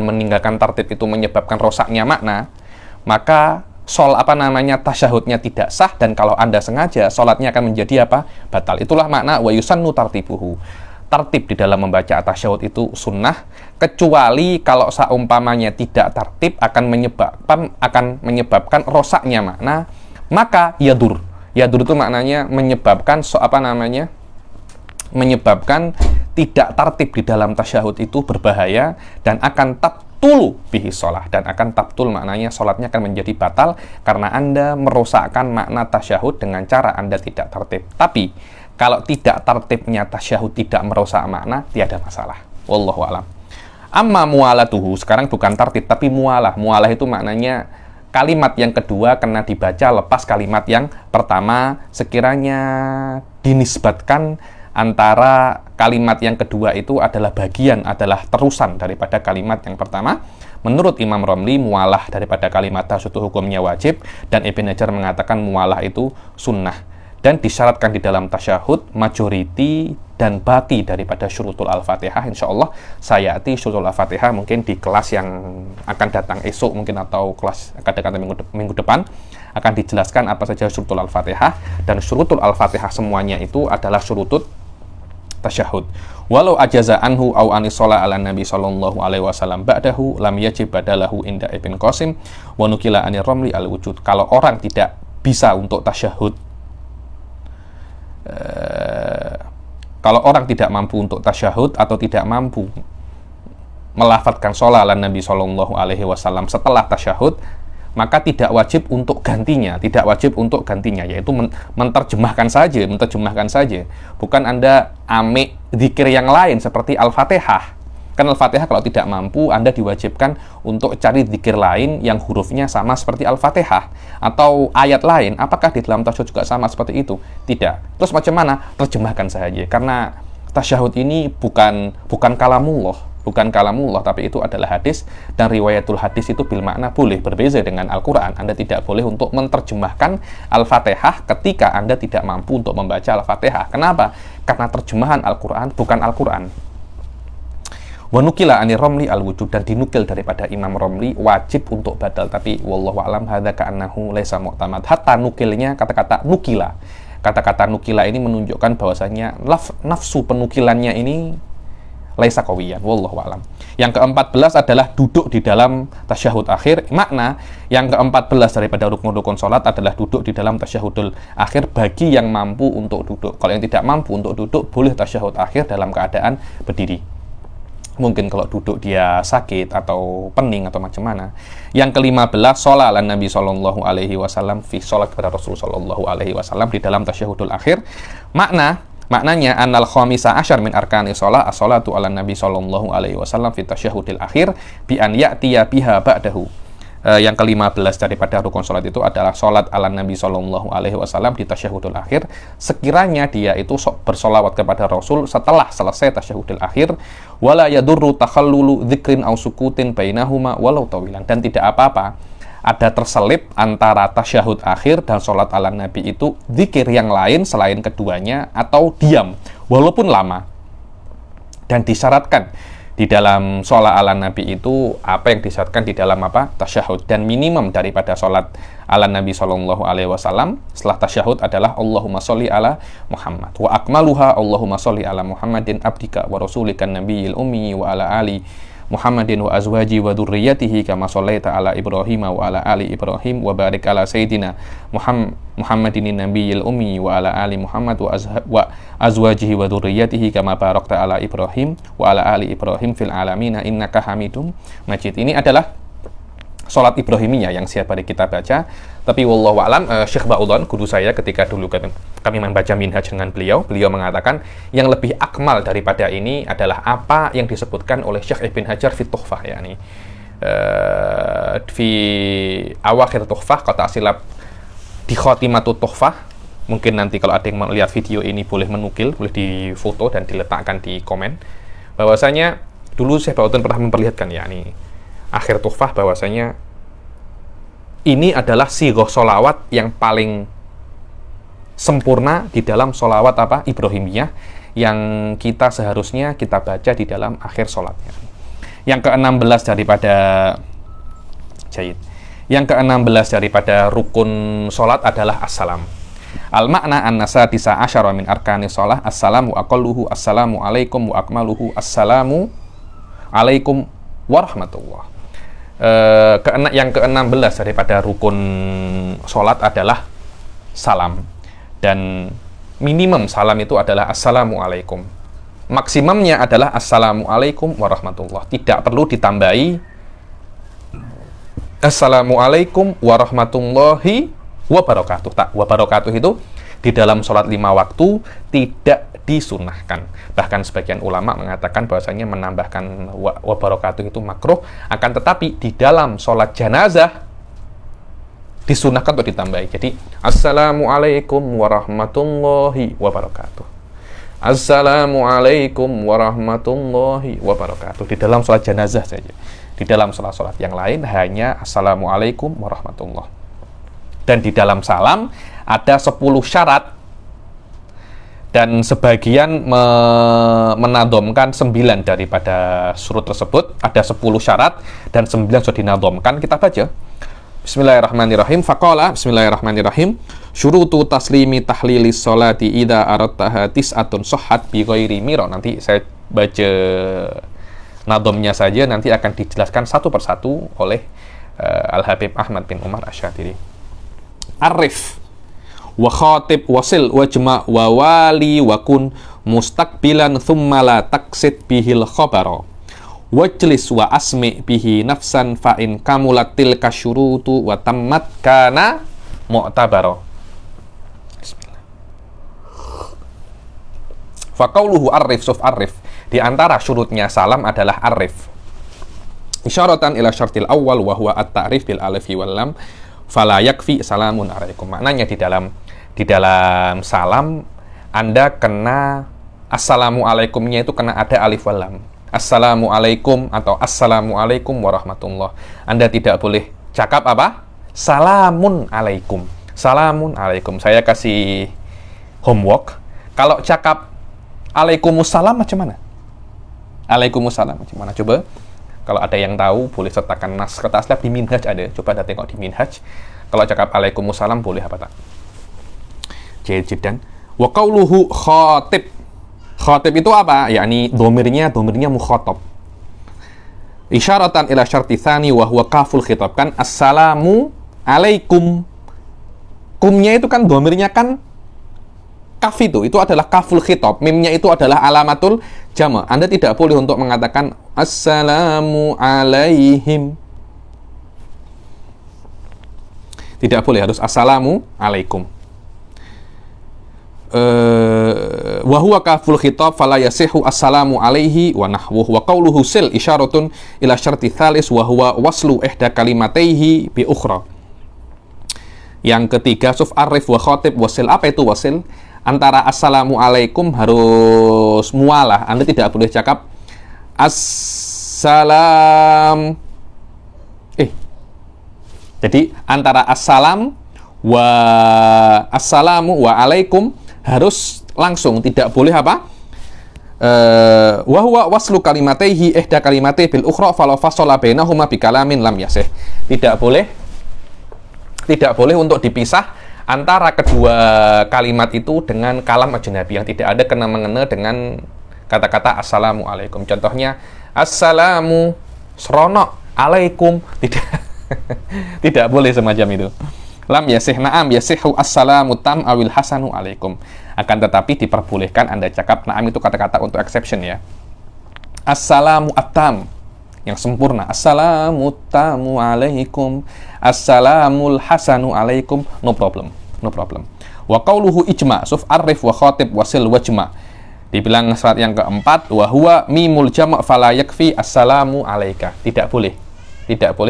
meninggalkan tertib itu menyebabkan rosaknya makna, maka tasyahudnya tidak sah, dan kalau Anda sengaja, sholatnya akan menjadi batal. Itulah makna wa yusannu tartibuhu. Tertib di dalam membaca tasyahud itu sunnah, kecuali kalau seumpamanya tidak tertib akan menyebabkan rosaknya makna, maka yadur itu maknanya menyebabkan tidak tertib di dalam tasyahud itu berbahaya, dan akan tabtul bihi sholah, dan akan tabtul maknanya sholatnya akan menjadi batal karena Anda merosakkan makna tasyahud dengan cara Anda tidak tertib. Tapi kalau tidak tertibnya tasyahud tidak merusak makna, tiada masalah. Wallahu a'lam. Amma mualatuhu, sekarang bukan tertib tapi mualah. Mualah itu maknanya kalimat yang kedua kena dibaca lepas kalimat yang pertama, sekiranya dinisbatkan antara kalimat yang kedua itu adalah terusan daripada kalimat yang pertama. Menurut Imam Romli, mualah daripada kalimat tasyahud itu hukumnya wajib, dan Ibn Hajar mengatakan mualah itu sunnah. Dan disyaratkan di dalam tasyahud majoriti dan baki daripada syurutul al-fatihah. Insyaallah sayati syurutul al-fatihah mungkin di kelas yang akan datang esok mungkin, atau kelas akan datang minggu depan akan dijelaskan apa saja syurutul al-fatihah. Dan syurutul al-fatihah semuanya itu adalah syurutut tasyahud. Walau ajaza anhu au anis sholat ala nabi sallallahu alaihi wasallam ba'dahu lam yajib badalahu inda Ibn Qasim wa nukila anir Romli al-wujud. Kalau orang tidak bisa untuk tasyahud, kalau orang tidak mampu untuk tasyahud atau tidak mampu melafadzkan sholal ala Nabi Shallallahu Alaihi Wasallam setelah tasyahud, maka tidak wajib untuk gantinya, yaitu menerjemahkan saja. Bukan Anda amik zikir yang lain seperti Al-Fatihah. Kan Al-Fatihah kalau tidak mampu, Anda diwajibkan untuk cari zikir lain yang hurufnya sama seperti Al-Fatihah, atau ayat lain. Apakah di dalam tasyahud juga sama seperti itu? Tidak. Terus macam mana? Terjemahkan saja. Karena tasyahud ini bukan kalamullah, tapi itu adalah hadis, dan riwayatul hadis itu bil makna boleh berbeza dengan Al-Quran. Anda tidak boleh untuk menerjemahkan Al-Fatihah ketika Anda tidak mampu untuk membaca Al-Fatihah. Kenapa? Karena terjemahan Al-Quran bukan Al-Quran. Wa nukila anir Romli al-wujub, dan dinukil daripada Imam Romli wajib untuk badal, tapi wallahu a'lam hadza ka'annahu laisa mu'tamad. Hatta nukilnya kata-kata nukila. Kata-kata nukila ini menunjukkan bahwasanya nafsu penukilannya ini laisa qawiyan, wallahu a'lam. Yang ke-14 adalah duduk di dalam tasyahud akhir. Makna yang ke-14 daripada rukun-rukun salat adalah duduk di dalam tasyahudul akhir bagi yang mampu untuk duduk. Kalau yang tidak mampu untuk duduk, boleh tasyahud akhir dalam keadaan berdiri. Mungkin kalau duduk dia sakit atau pening atau macam mana. Yang ke-15, sholat ala Nabi Sallallahu Alaihi Wasallam, fi sholat kepada Rasul Sallallahu Alaihi Wasallam di dalam tasyahudul akhir. Maknanya annal khamisa asyar min arkani sholat as-sholatu ala Nabi Sallallahu Alaihi Wasallam fi tasyahudil akhir bi an ya'tiya biha ba'dahu. Yang ke-15 daripada rukun sholat itu adalah sholat ala Nabi Sallallahu Alaihi Wasallam di tasyahudul akhir, sekiranya dia itu bersolawat kepada Rasul setelah selesai tasyahudul akhir, wala yadurru takhallulu dzikrin aw sukutin bainahuma walau tawilan, dan tidak apa-apa ada terselip antara tasyahud akhir dan sholat ala Nabi itu zikir yang lain selain keduanya, atau diam walaupun lama. Dan disyaratkan di dalam sholat ala Nabi itu apa yang disyaratkan di dalam apa? Tasyahud. Dan minimum daripada sholat ala Nabi Shallallahu Alaihi Wasallam setelah tasyahud adalah Allahumma sholli ala Muhammad wa akmaluha Allahumma sholli ala Muhammadin abdika wa rasulikan nabiyil ummi wa ala ali Muhammadin wa azwaji wa dzurriyyatihi kama shallaita ala Ibrahim wa ala ali Ibrahim wa barik ala sayyidina Muhammadin nabiyil ummi wa ala ali Muhammad wa azwajihi wa dzurriyyatihi kama barakta ala Ibrahim wa ala ali Ibrahim fil alamin innaka Hamidum Majid. Ini adalah sholat Ibrahimiyah yang siap pada kita baca. Tapi wallahu a'lam, Syekh Ba'udhan, guru saya ketika dulu kami membaca minhaj dengan beliau mengatakan yang lebih akmal daripada ini adalah apa yang disebutkan oleh Syekh Ibn Hajar fi Tuhfah, yakni fi awakhir Tuhfah, kata silap di khotimatut Tuhfah. Mungkin nanti kalau ada yang melihat video ini boleh menukil, boleh difoto dan diletakkan di komen, bahwasanya dulu Syekh Ba'udhan pernah memperlihatkan, yakni akhir Tuhfah, bahwasanya ini adalah sighah sholawat yang paling sempurna di dalam sholawat apa? Ibrahimiyah, yang kita seharusnya kita baca di dalam akhir sholatnya. Yang ke-16 daripada rukun sholat adalah assalam. Al-makna an-nasa tisa asyara min arkani sholah assalamu aqalluhu assalamu alaikum wa akmaluhu assalamu alaikum warahmatullah. Yang ke-16 daripada rukun sholat adalah salam, dan minimum salam itu adalah assalamualaikum, maksimumnya adalah assalamualaikum warahmatullah, tidak perlu ditambahi assalamualaikum warahmatullahi wabarakatuh. Wabarakatuh itu di dalam sholat 5 waktu tidak disunahkan. Bahkan sebagian ulama mengatakan bahwasanya menambahkan wabarakatuh itu makruh, akan tetapi di dalam sholat janazah disunahkan untuk ditambahi. Jadi assalamualaikum warahmatullahi wabarakatuh, assalamualaikum warahmatullahi wabarakatuh, di dalam sholat jenazah saja. Di dalam sholat-sholat yang lain hanya assalamualaikum warahmatullah. Dan di dalam salam ada 10 syarat, dan sebagian menadomkan 9 daripada surut tersebut. Ada 10 syarat dan 9 sudah dinadomkan. Kita baca. Bismillahirrahmanirrahim. Faqala, bismillahirrahmanirrahim. Syurutu taslimi tahlilis sholati idza aradtaha tis'atun sahhat bi ghairi mira. Nanti saya baca nadomnya saja, nanti akan dijelaskan satu persatu oleh Al-Habib Ahmad bin Umar Asy-Syadzili. Arif wa khatib wasil wajma wa wali wa kun mustaqbilan thumma la taqsid bihil khabara wajlis wa asmi bihi nafsan fa in kamulat tilka syurutu wa tammat kana mu'tabara. Bismillah. Fa qauluhu arif suf arif, di antara syurutnya salam adalah arif, isyaratan ila syartil awal wa huwa at-ta'rif bil alifi wal lam fala yakfi salamun alaikum. Maknanya di dalam salam Anda kena assalamualaikumnya itu kena ada alif wal lam. Assalamualaikum atau assalamualaikum warahmatullah. Anda tidak boleh cakap apa? Salamun alaikum. Salamun alaikum. Saya kasih homework. Kalau cakap alaikumussalam macam mana? Alaikumussalam macam mana? Coba. Kalau ada yang tahu boleh sertakan nas kata aslab di minhaj ada. Coba Anda tengok di minhaj. Kalau cakap alaikumussalam boleh apa tak? Jiddan. Wa qauluhu khatib. Khatib itu apa? Yakni domirnya mukhatab. Isyaratan ila syarti tsani wa huwa kaful khitab. Kan assalamu alaikum. Kumnya itu kan domirnya kan kaf itu adalah kaful khitab. Mimnya itu adalah alamatul jama'. Anda tidak boleh untuk mengatakan assalamu alaihim. Tidak boleh, harus assalamu alaikum. Wa huwa kaful khitab fala yasihu assalamu alaihi wa nahwuhu. Wa qawluhu sil isyaratun ila syarti thalis wa huwa waslu ihda kalimataihi bi ukhra. Yang ketiga suf arif wa khatib wasil. Apa itu wasil? Antara assalamu alaikum harus mualah. Anda tidak boleh cakap assalam. Jadi antara assalam wa assalamu wa alaikum harus langsung, tidak boleh apa? wa huwa waslu kalimataihi ihda kalimataihi bil ukhra fala fasala bainahuma bi kalamin lam yasih. Tidak boleh untuk dipisah antara kedua kalimat itu dengan kalam ajnabi yang tidak ada kena mengena dengan kata-kata assalamualaikum. Contohnya assalamu serono alaikum, tidak boleh semacam itu. Lam yasih, na'am yasihu assalamu tam awil hasanu alaikum. Akan tetapi diperbolehkan Anda cakap na'am itu kata-kata untuk exception ya. Assalamu atam, yang sempurna. Assalamu tamu alaikum, assalamul hasanu alaikum, no problem. Wa qauluhu ijma, suf arif wa khatib wasil wajma. Dibilang syarat yang keempat, wa huwa mimul jama' fala yakfi assalamu alaika. Tidak boleh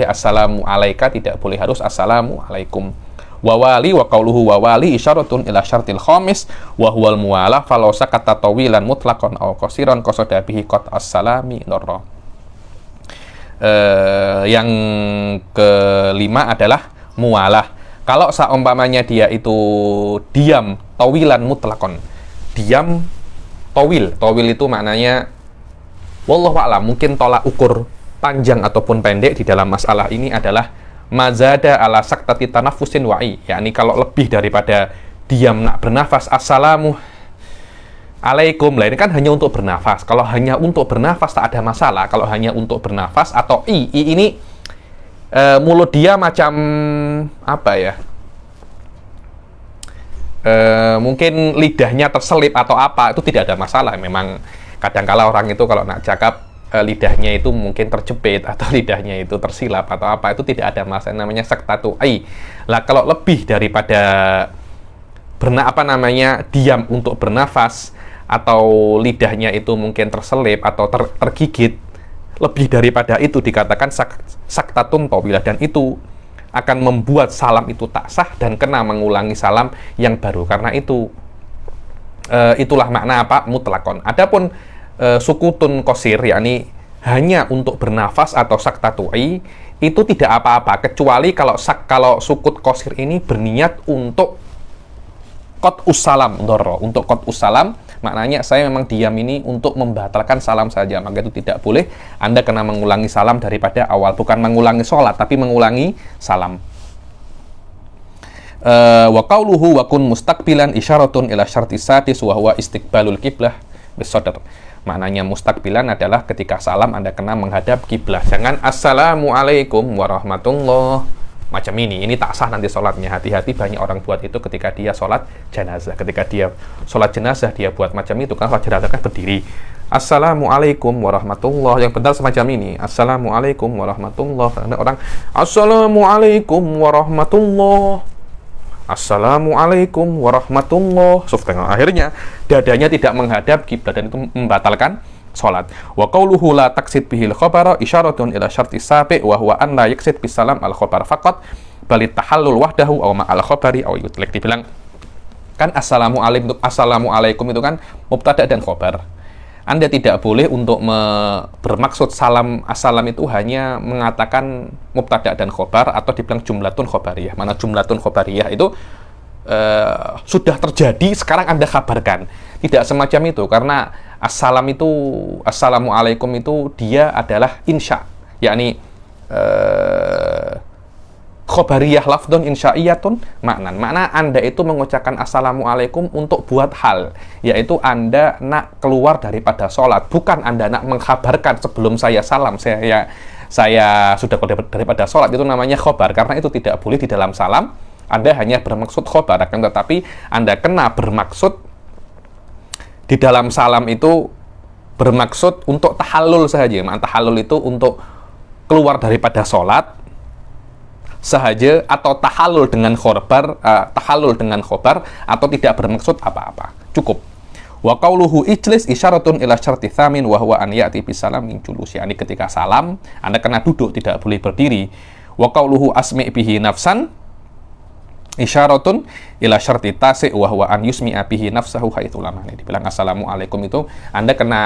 assalamu alaika, tidak boleh, harus assalamu alaikum. Wa wali wa qauluhu wa wali isyaratun ila syartil khamis wa huwal muwalah falau sakata tawilan mutlaqan aw qasiran qasada bihi qat assalami darra. Yang kelima adalah muwalah. Kalau seumpamanya dia itu diam tawilan mutlaqan, diam tawil itu maknanya wallahu a'lam, mungkin tolak ukur panjang ataupun pendek di dalam masalah ini adalah mazada ala saktati tanafusin wa'i, yakni kalau lebih daripada diam nak bernafas assalamu alaikum, lah ini kan hanya untuk bernafas. Kalau hanya untuk bernafas tak ada masalah. Kalau hanya untuk bernafas atau i ini mulut dia macam apa ya, mungkin lidahnya terselip atau apa, itu tidak ada masalah. Memang kadangkala orang itu kalau nak cakap lidahnya itu mungkin terjepit atau lidahnya itu tersilap atau apa, itu tidak ada masalah, namanya saktatu ai. Lah kalau lebih daripada diam untuk bernafas atau lidahnya itu mungkin terselip atau tergigit, lebih daripada itu dikatakan saktatun tawilah, dan itu akan membuat salam itu tak sah dan kena mengulangi salam yang baru. Karena itu itulah makna apa mutlakon. Adapun sukutun qasir, yakni hanya untuk bernafas atau saktatui, itu tidak apa-apa, kecuali kalau sukut qasir ini berniat untuk qat ussalam dorro, untuk qat ussalam, maknanya saya memang diam ini untuk membatalkan salam saja, maka itu tidak boleh. Anda kena mengulangi salam daripada awal, bukan mengulangi sholat tapi mengulangi salam. Wa qauluhu wa kun mustaqbilan isyaratun ila syarti sadis wa huwa istiqbalul qiblah bisodr. Maknanya mustaqbilan adalah ketika salam Anda kena menghadap kiblah. Jangan assalamualaikum warahmatullah macam ini tak sah nanti sholatnya. Hati-hati, banyak orang buat itu ketika dia sholat jenazah. Ketika dia sholat jenazah dia buat macam itu, kan sholat jenazah kan berdiri. Assalamualaikum warahmatullah, yang benar semacam ini. Assalamualaikum warahmatullah. Karena orang assalamualaikum warahmatullah, assalamualaikum warahmatullah, akhirnya dadanya tidak menghadap kiblat dan itu membatalkan sholat. Wa qauluhu la taqsid bihil khabara isyaratun ila syarti sabi wa huwa an la yaqsid bisalam al khabar faqat bal tahallul wahdahu aw ma al khabari aw yutlaq. Dibilang kan assalamualaikum itu kan mubtada dan khabar. Anda tidak boleh untuk bermaksud assalam itu hanya mengatakan mubtada dan khobar atau dibilang jumlatun khobariyah. Mana jumlatun khobariyah itu sudah terjadi, sekarang Anda kabarkan. Tidak semacam itu, karena assalamualaikum itu dia adalah insya, yakni khobariyah lafdun insya'iyatun makna Anda itu mengucapkan assalamualaikum untuk buat hal, yaitu Anda nak keluar daripada sholat, bukan Anda nak mengkhabarkan sebelum saya salam saya sudah keluar daripada sholat. Itu namanya khobar, karena itu tidak boleh di dalam salam. Anda hanya bermaksud khobar, tetapi Anda kena bermaksud di dalam salam itu bermaksud untuk tahallul saja. Tahallul itu untuk keluar daripada sholat sahaja, atau tahallul dengan khobar atau tidak bermaksud apa-apa, cukup. Wa qauluhu ijlis isyaratun ila syarti tsamin wa huwa an ya'ti bisalam min julus, yakni ketika salam Anda kena duduk, tidak boleh berdiri. Wa qauluhu asmi' bihi nafsan isyaratun ila syarti tasi' wa huwa an yusmi'a bihi nafsahu haitsu lam. Dibilang assalamualaikum itu Anda kena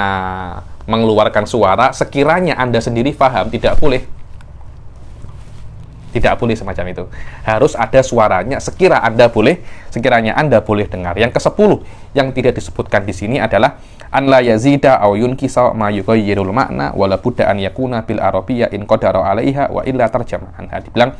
mengeluarkan suara sekiranya Anda sendiri faham, tidak boleh Tidak boleh semacam itu. Harus ada suaranya sekiranya Anda boleh dengar. Yang ke-10 yang tidak disebutkan di sini adalah an la yazida aw yunkisa ma yughayyirul makna wala budda an yakuna bil arabiyyah in qadara 'alaiha wa illa tarjamahan. Dibilang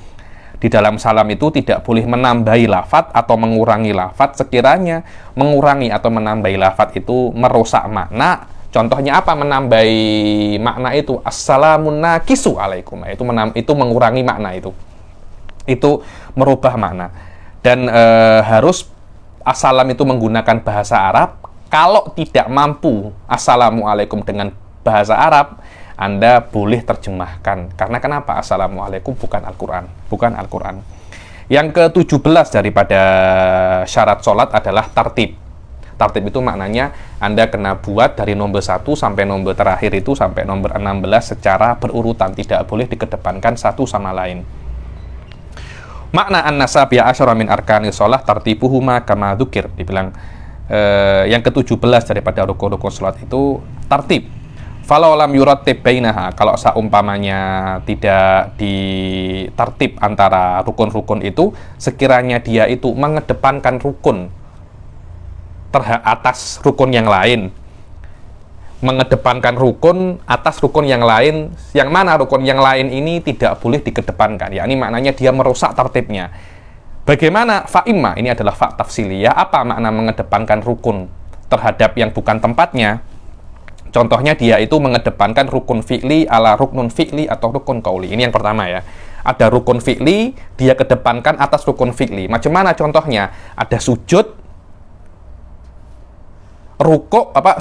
di dalam salam itu tidak boleh menambahi lafaz atau mengurangi lafaz sekiranya mengurangi atau menambahi lafaz itu merusak makna. Contohnya apa menambahi makna itu? Assalamun nakisu alaikum. Itu mengurangi makna itu. Itu merubah makna. Dan harus assalam itu menggunakan bahasa Arab. Kalau tidak mampu assalamualaikum dengan bahasa Arab, Anda boleh terjemahkan. Karena kenapa? Assalamualaikum bukan Al-Quran. Bukan Al-Quran. Yang ke-17 daripada syarat sholat adalah tartib. Tartib itu maknanya Anda kena buat dari nomor 1 sampai nomor terakhir itu sampai nomor 16 secara berurutan, tidak boleh dikedepankan satu sama lain. Makna an-nasab ya asyara min arkani sholah tartibuhuma kama dzukir. Dibilang yang ke-17 daripada rukun-rukun sholat itu tartib. Falau lam yurattib bainaha, kalau seumpamanya tidak ditartib antara rukun-rukun itu, sekiranya dia itu mengedepankan rukun atas rukun yang lain, mengedepankan rukun atas rukun yang lain, yang mana rukun yang lain ini tidak boleh dikedepankan, yakni maknanya dia merusak tertibnya. Bagaimana? Fa'imma, ini adalah fa' tafsiliyah. Apa makna mengedepankan rukun terhadap yang bukan tempatnya? Contohnya dia itu mengedepankan rukun fi'li ala ruknun fi'li atau rukun qauli. Ini yang pertama ya. Ada rukun fi'li, dia kedepankan atas rukun fi'li. Macam mana contohnya? Ada sujud,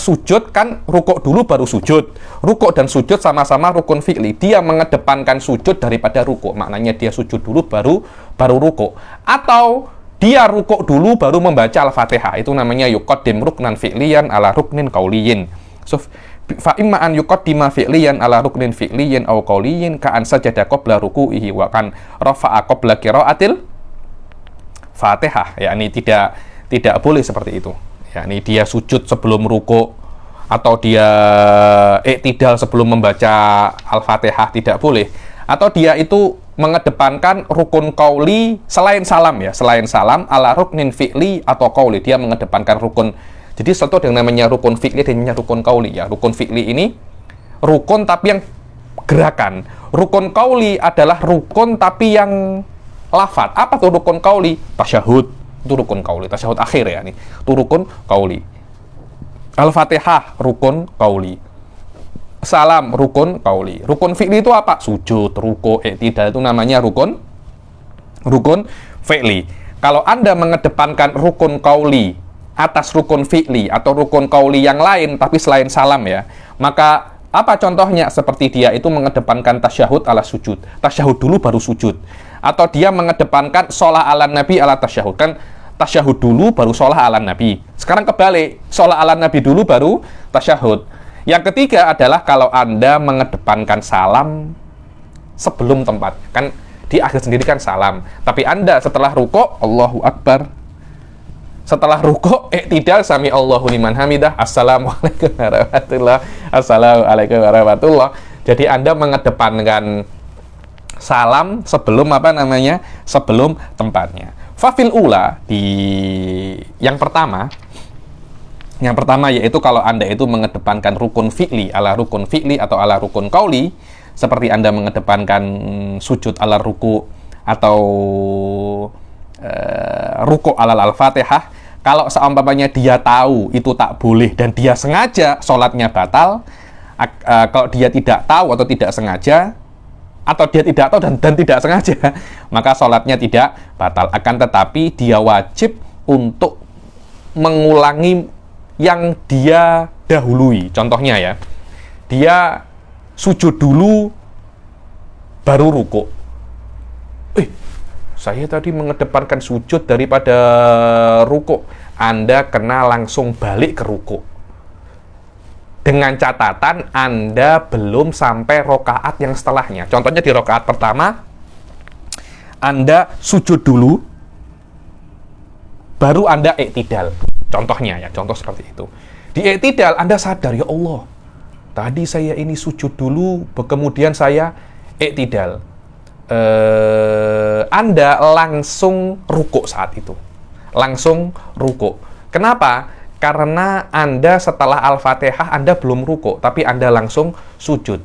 sujud kan rukuk dulu baru sujud. Rukuk dan sujud sama-sama rukun fi'li. Dia mengedepankan sujud daripada rukuk. Maknanya dia sujud dulu baru rukuk. Atau dia rukuk dulu baru membaca Al-Fatihah. Itu namanya yuqaddim ruknan fi'liyan ala ruknin qauliyin. So, fa imma an yuqaddima fi'liyan ala ruknin fi'liyin aw qauliyin ka an sajada qabla ruku'ihi wa kan rafa'a qabla qira'atil Fatihah. Yakni tidak boleh seperti itu. Yakni dia sujud sebelum rukuk atau dia i'tidal sebelum membaca Al-Fatihah, tidak boleh. Atau dia itu mengedepankan rukun qauli selain salam ya, selain salam ala ruknin fi'li atau qauli, dia mengedepankan rukun. Jadi satu yang namanya rukun fi'li dan namanya rukun qauli ya. Rukun fi'li ini rukun tapi yang gerakan. Rukun qauli adalah rukun tapi yang lafaz. Apa tuh rukun qauli? Tasyahud. Itu rukun qauli, tasyahud akhir ya nih. Itu rukun qauli. Al-Fatihah rukun qauli. Salam rukun qauli. Rukun fi'li itu apa? Sujud, rukuk, i'tidal itu namanya rukun fi'li. Kalau Anda mengedepankan rukun qauli atas rukun fi'li atau rukun qauli yang lain tapi selain salam ya, maka apa contohnya? Seperti dia itu mengedepankan tasyahud ala sujud. Tasyahud dulu baru sujud. Atau dia mengedepankan sholah ala nabi ala tasyahud. Kan tasyahud dulu baru sholah ala nabi. Sekarang kebalik, sholah ala nabi dulu baru tasyahud. Yang ketiga adalah kalau Anda mengedepankan salam sebelum tempat. Kan di akhir sendiri kan salam. Tapi Anda setelah rukuk, Allahu Akbar. Setelah rukuk, i'tidal, sami Allahu liman hamidah, assalamualaikum warahmatullah, assalamualaikum warahmatullah. Jadi Anda mengedepankan salam sebelum sebelum tempatnya. Fafil ula, di yang pertama yaitu kalau Anda itu mengedepankan rukun fi'li ala rukun fi'li atau ala rukun qauli, seperti Anda mengedepankan sujud ala ruku atau ruku ala Al-Fatihah. Kalau seumpamanya dia tahu itu tak boleh dan dia sengaja, sholatnya batal. Kalau dia tidak tahu atau tidak sengaja, atau dia tidak tahu dan tidak sengaja, maka sholatnya tidak batal. Akan tetapi dia wajib untuk mengulangi yang dia dahului. Contohnya ya, dia sujud dulu baru rukuk. Saya tadi mengedepankan sujud daripada rukuk. Anda kena langsung balik ke rukuk. Dengan catatan Anda belum sampai rokaat yang setelahnya. Contohnya di rokaat pertama, Anda sujud dulu, baru Anda i'tidal. Contohnya ya, contoh seperti itu. Di i'tidal Anda sadar, ya Allah, tadi saya ini sujud dulu, kemudian saya i'tidal. Anda langsung rukuk saat itu. Langsung rukuk. Kenapa? Karena Anda setelah Al-Fatihah Anda belum rukuk, tapi Anda langsung sujud.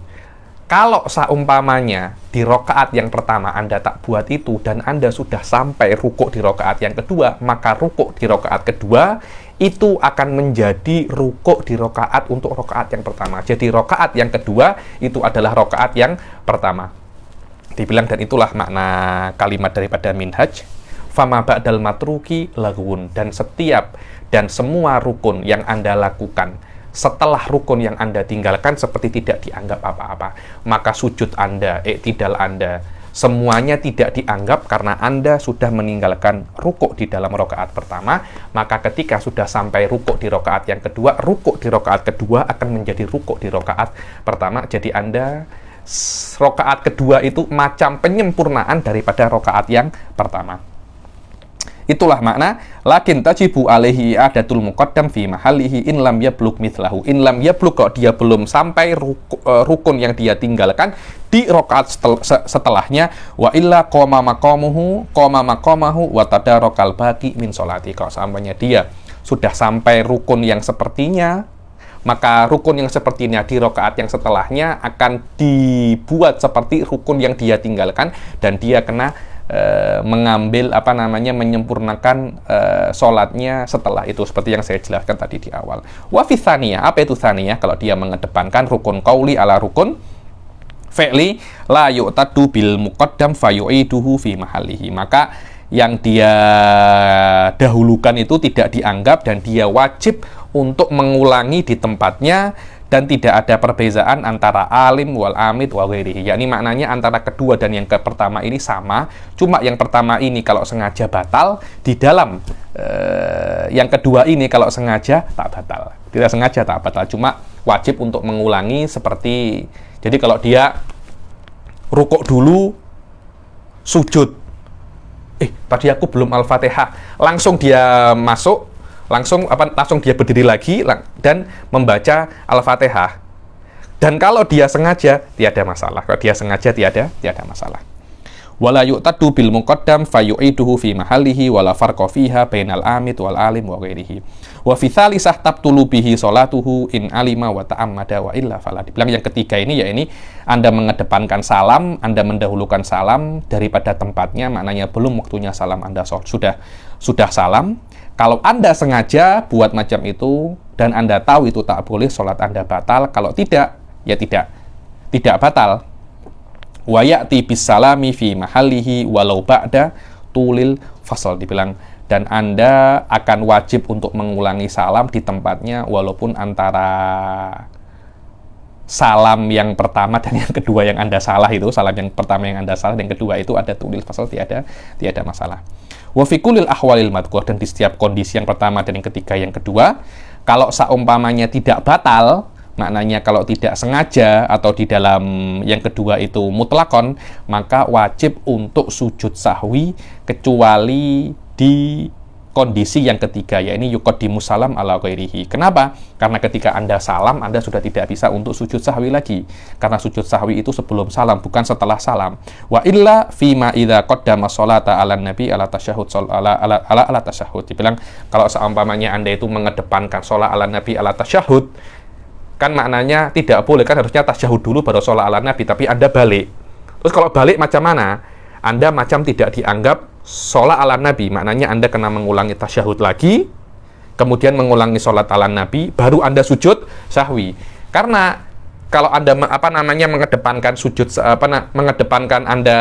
Kalau seumpamanya di rokaat yang pertama Anda tak buat itu dan Anda sudah sampai rukuk di rokaat yang kedua, maka rukuk di rokaat kedua itu akan menjadi rukuk di rokaat untuk rokaat yang pertama. Jadi rokaat yang kedua itu adalah rokaat yang pertama. Dibilang, dan itulah makna kalimat daripada minhaj, fama ba'dal matruki laghun, dan setiap dan semua rukun yang Anda lakukan setelah rukun yang Anda tinggalkan seperti tidak dianggap apa-apa. Maka sujud Anda, iktidal Anda, semuanya tidak dianggap karena Anda sudah meninggalkan rukuk di dalam rakaat pertama. Maka ketika sudah sampai rukuk di rakaat yang kedua, rukuk di rakaat kedua akan menjadi rukuk di rakaat pertama. Jadi Anda rakaat kedua itu macam penyempurnaan daripada rakaat yang pertama. Itulah makna lakin tajibu alaihi adatul muqaddam fi mahallihi in lam yablugh mithlahu. In lam yablugh, kalau dia belum sampai rukun yang dia tinggalkan di rakaat setelahnya, wa illa qama maqamahu wa tadarakal baqi min sholati. Kalau seandainya dia sudah sampai rukun yang sepertinya, maka rukun yang sepertinya di rakaat yang setelahnya akan dibuat seperti rukun yang dia tinggalkan, dan dia kena mengambil menyempurnakan sholatnya setelah itu, seperti yang saya jelaskan tadi di awal. Wa fi tsaniyah, apa itu tsaniyah? Kalau dia mengedepankan rukun qauli ala rukun fi'li la yu'tadu bil muqaddam fa yu'iduhu fi mahallihi, maka yang dia dahulukan itu tidak dianggap dan dia wajib untuk mengulangi di tempatnya, dan tidak ada perbezaan antara alim wal amid wa ghairihi. Yakni maknanya antara kedua dan yang pertama ini sama, cuma yang pertama ini kalau sengaja batal, di dalam yang kedua ini kalau sengaja tak batal. Tidak sengaja tak batal, cuma wajib untuk mengulangi seperti, jadi kalau dia rukuk dulu, sujud, tadi aku belum Al-Fatihah, langsung dia masuk, langsung dia berdiri lagi dan membaca Al-Fatihah. Dan kalau dia sengaja, tiada masalah. Kalau dia sengaja, tiada masalah. Wala yu'tadu bil muqaddam fa yu'iduhu fi mahallihi wala farqa fiha bainal amid wal alim wa ghairihi. Wa fi tsalisah tabtulu bihi sholatuhu in alima wa ta'ammada wa illa fala. Dibilang yang ketiga ini, ya ini Anda mengedepankan salam, Anda mendahulukan salam daripada tempatnya, maknanya belum waktunya salam Anda sudah salam. Kalau Anda sengaja buat macam itu dan Anda tahu itu tak boleh, sholat Anda batal. Kalau tidak, ya tidak batal. Wa ya'ti bis salami fi mahallihi walau ba'da tulil fasal. Dibilang, dan Anda akan wajib untuk mengulangi salam di tempatnya walaupun antara salam yang pertama dan yang kedua yang Anda salah itu, salam yang pertama yang Anda salah dan yang kedua itu ada tulil fasal, tiada masalah. Wa fi kullil ahwalil madhkur, dan di setiap kondisi yang pertama dan yang ketiga yang kedua, kalau seumpamanya tidak batal, maknanya kalau tidak sengaja atau di dalam yang kedua itu mutlakon, maka wajib untuk sujud sahwi kecuali di kondisi yang ketiga, yakni yuqaddimu salam ala ghairihi. Kenapa? Karena ketika Anda salam, Anda sudah tidak bisa untuk sujud sahwi lagi. Karena sujud sahwi itu sebelum salam, bukan setelah salam. Wa illa fima idza qaddama sholata ala nabi ala tasyahud ala tasyahud. Dibilang, kalau seumpamanya Anda itu mengedepankan sholat ala nabi ala tasyahud, kan maknanya tidak boleh, kan harusnya tasyahud dulu baru sholat ala nabi, tapi Anda balik. Terus kalau balik macam mana? Anda macam tidak dianggap sholat ala Nabi, maknanya Anda kena mengulangi tasyahud lagi, kemudian mengulangi sholat ala Nabi, baru Anda sujud sahwi. Karena kalau Anda mengedepankan sujud, mengedepankan Anda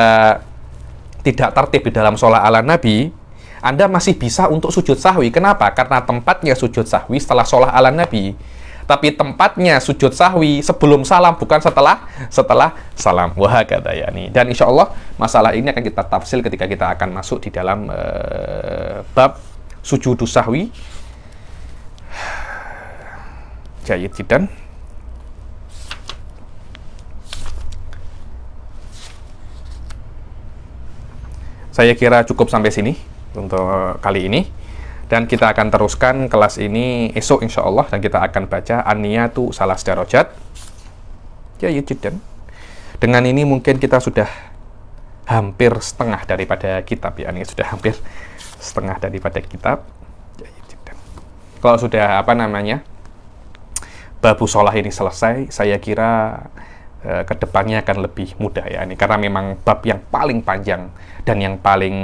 tidak tertib di dalam sholat ala Nabi, Anda masih bisa untuk sujud sahwi. Kenapa? Karena tempatnya sujud sahwi setelah sholat ala Nabi. Tapi tempatnya sujud sahwi sebelum salam, bukan setelah salam. Wah, kata ya nih. Dan insya Allah masalah ini akan kita tafsil ketika kita akan masuk di dalam bab sujudus sahwi. Jayyid jiddan. Saya kira cukup sampai sini untuk kali ini. Dan kita akan teruskan kelas ini esok insya Allah, dan kita akan baca An-Niyatu Salas Darajat. Ya, jiddan. Dengan ini mungkin kita sudah hampir setengah daripada kitab, ya, ini sudah hampir setengah daripada kitab. Kalau sudah babu sholah ini selesai, saya kira kedepannya akan lebih mudah, ya, ini karena memang bab yang paling panjang dan yang paling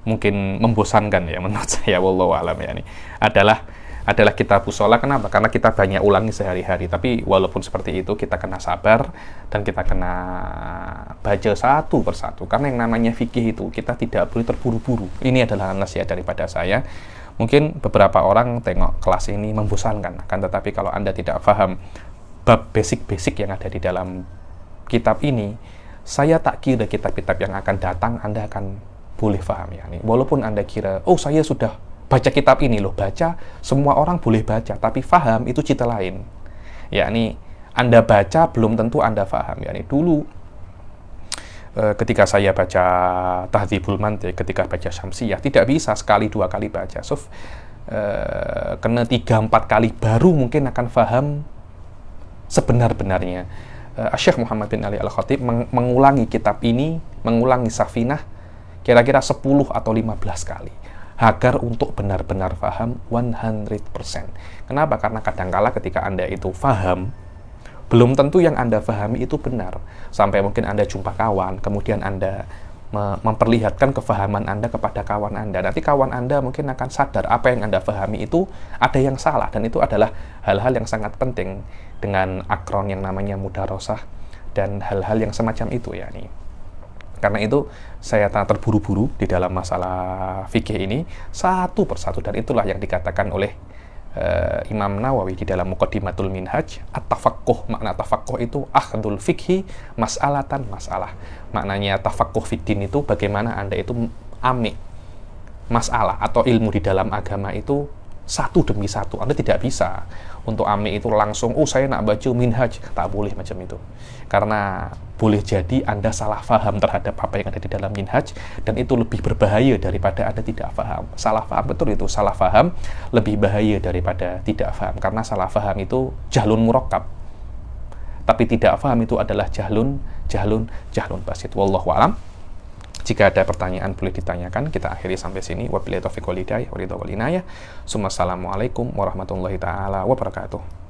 mungkin membosankan, ya, menurut saya, wallahu alam, ya, ini adalah kitab sholah. Kenapa? Karena kita banyak ulangi sehari-hari, tapi walaupun seperti itu kita kena sabar dan kita kena baca satu persatu, karena yang namanya fikih itu kita tidak boleh terburu-buru. Ini adalah nasihat daripada saya. Mungkin beberapa orang tengok kelas ini membosankan, akan tetapi kalau Anda tidak paham bab basic-basic yang ada di dalam kitab ini, saya tak kira kitab-kitab yang akan datang Anda akan boleh paham, ya. Walaupun Anda kira, oh saya sudah baca kitab ini loh, baca, semua orang boleh baca, tapi paham itu cerita lain. Ya, ini Anda baca belum tentu Anda paham, ya. Ini dulu ketika saya baca Tahdzibul Mantiq, ketika baca Syamsiyah, tidak bisa sekali dua kali baca. Kena 3-4 kali baru mungkin akan paham sebenar-benarnya. Syekh Muhammad bin Ali Al-Khatib mengulangi kitab ini, mengulangi Safinah kira-kira 10 atau 15 kali agar untuk benar-benar paham 100%. Kenapa? Karena kadangkala ketika Anda itu paham, belum tentu yang Anda pahami itu benar. Sampai mungkin Anda jumpa kawan, kemudian Anda memperlihatkan kefahaman Anda kepada kawan Anda. Nanti kawan Anda mungkin akan sadar apa yang Anda pahami itu ada yang salah, dan itu adalah hal-hal yang sangat penting dengan akron yang namanya mudarosah dan hal-hal yang semacam itu, ya, nih. Karena itu saya tak terburu-buru di dalam masalah fikih ini satu persatu, dan itulah yang dikatakan oleh Imam Nawawi di dalam Muqaddimatul Minhaj, at-tafaqquh. Makna tafaqquh itu akhdul fikhi mas'alatan masalah. Maknanya tafaqquh fiddin itu bagaimana Anda itu amik masalah atau ilmu di dalam agama itu satu demi satu. Anda tidak bisa untuk amik itu langsung, oh saya nak baca minhaj, tak boleh macam itu. Karena boleh jadi Anda salah faham terhadap apa yang ada di dalam minhaj, dan itu lebih berbahaya daripada Anda tidak faham. Salah faham, betul itu, salah faham lebih bahaya daripada tidak faham, karena salah faham itu jahlun murakkab, tapi tidak faham itu adalah jahlun basit. Wallahu alam. Jika ada pertanyaan boleh ditanyakan. Kita akhiri sampai sini. Wabillahi taufiq wal hidayah. Assalamualaikum warahmatullahi taala wabarakatuh.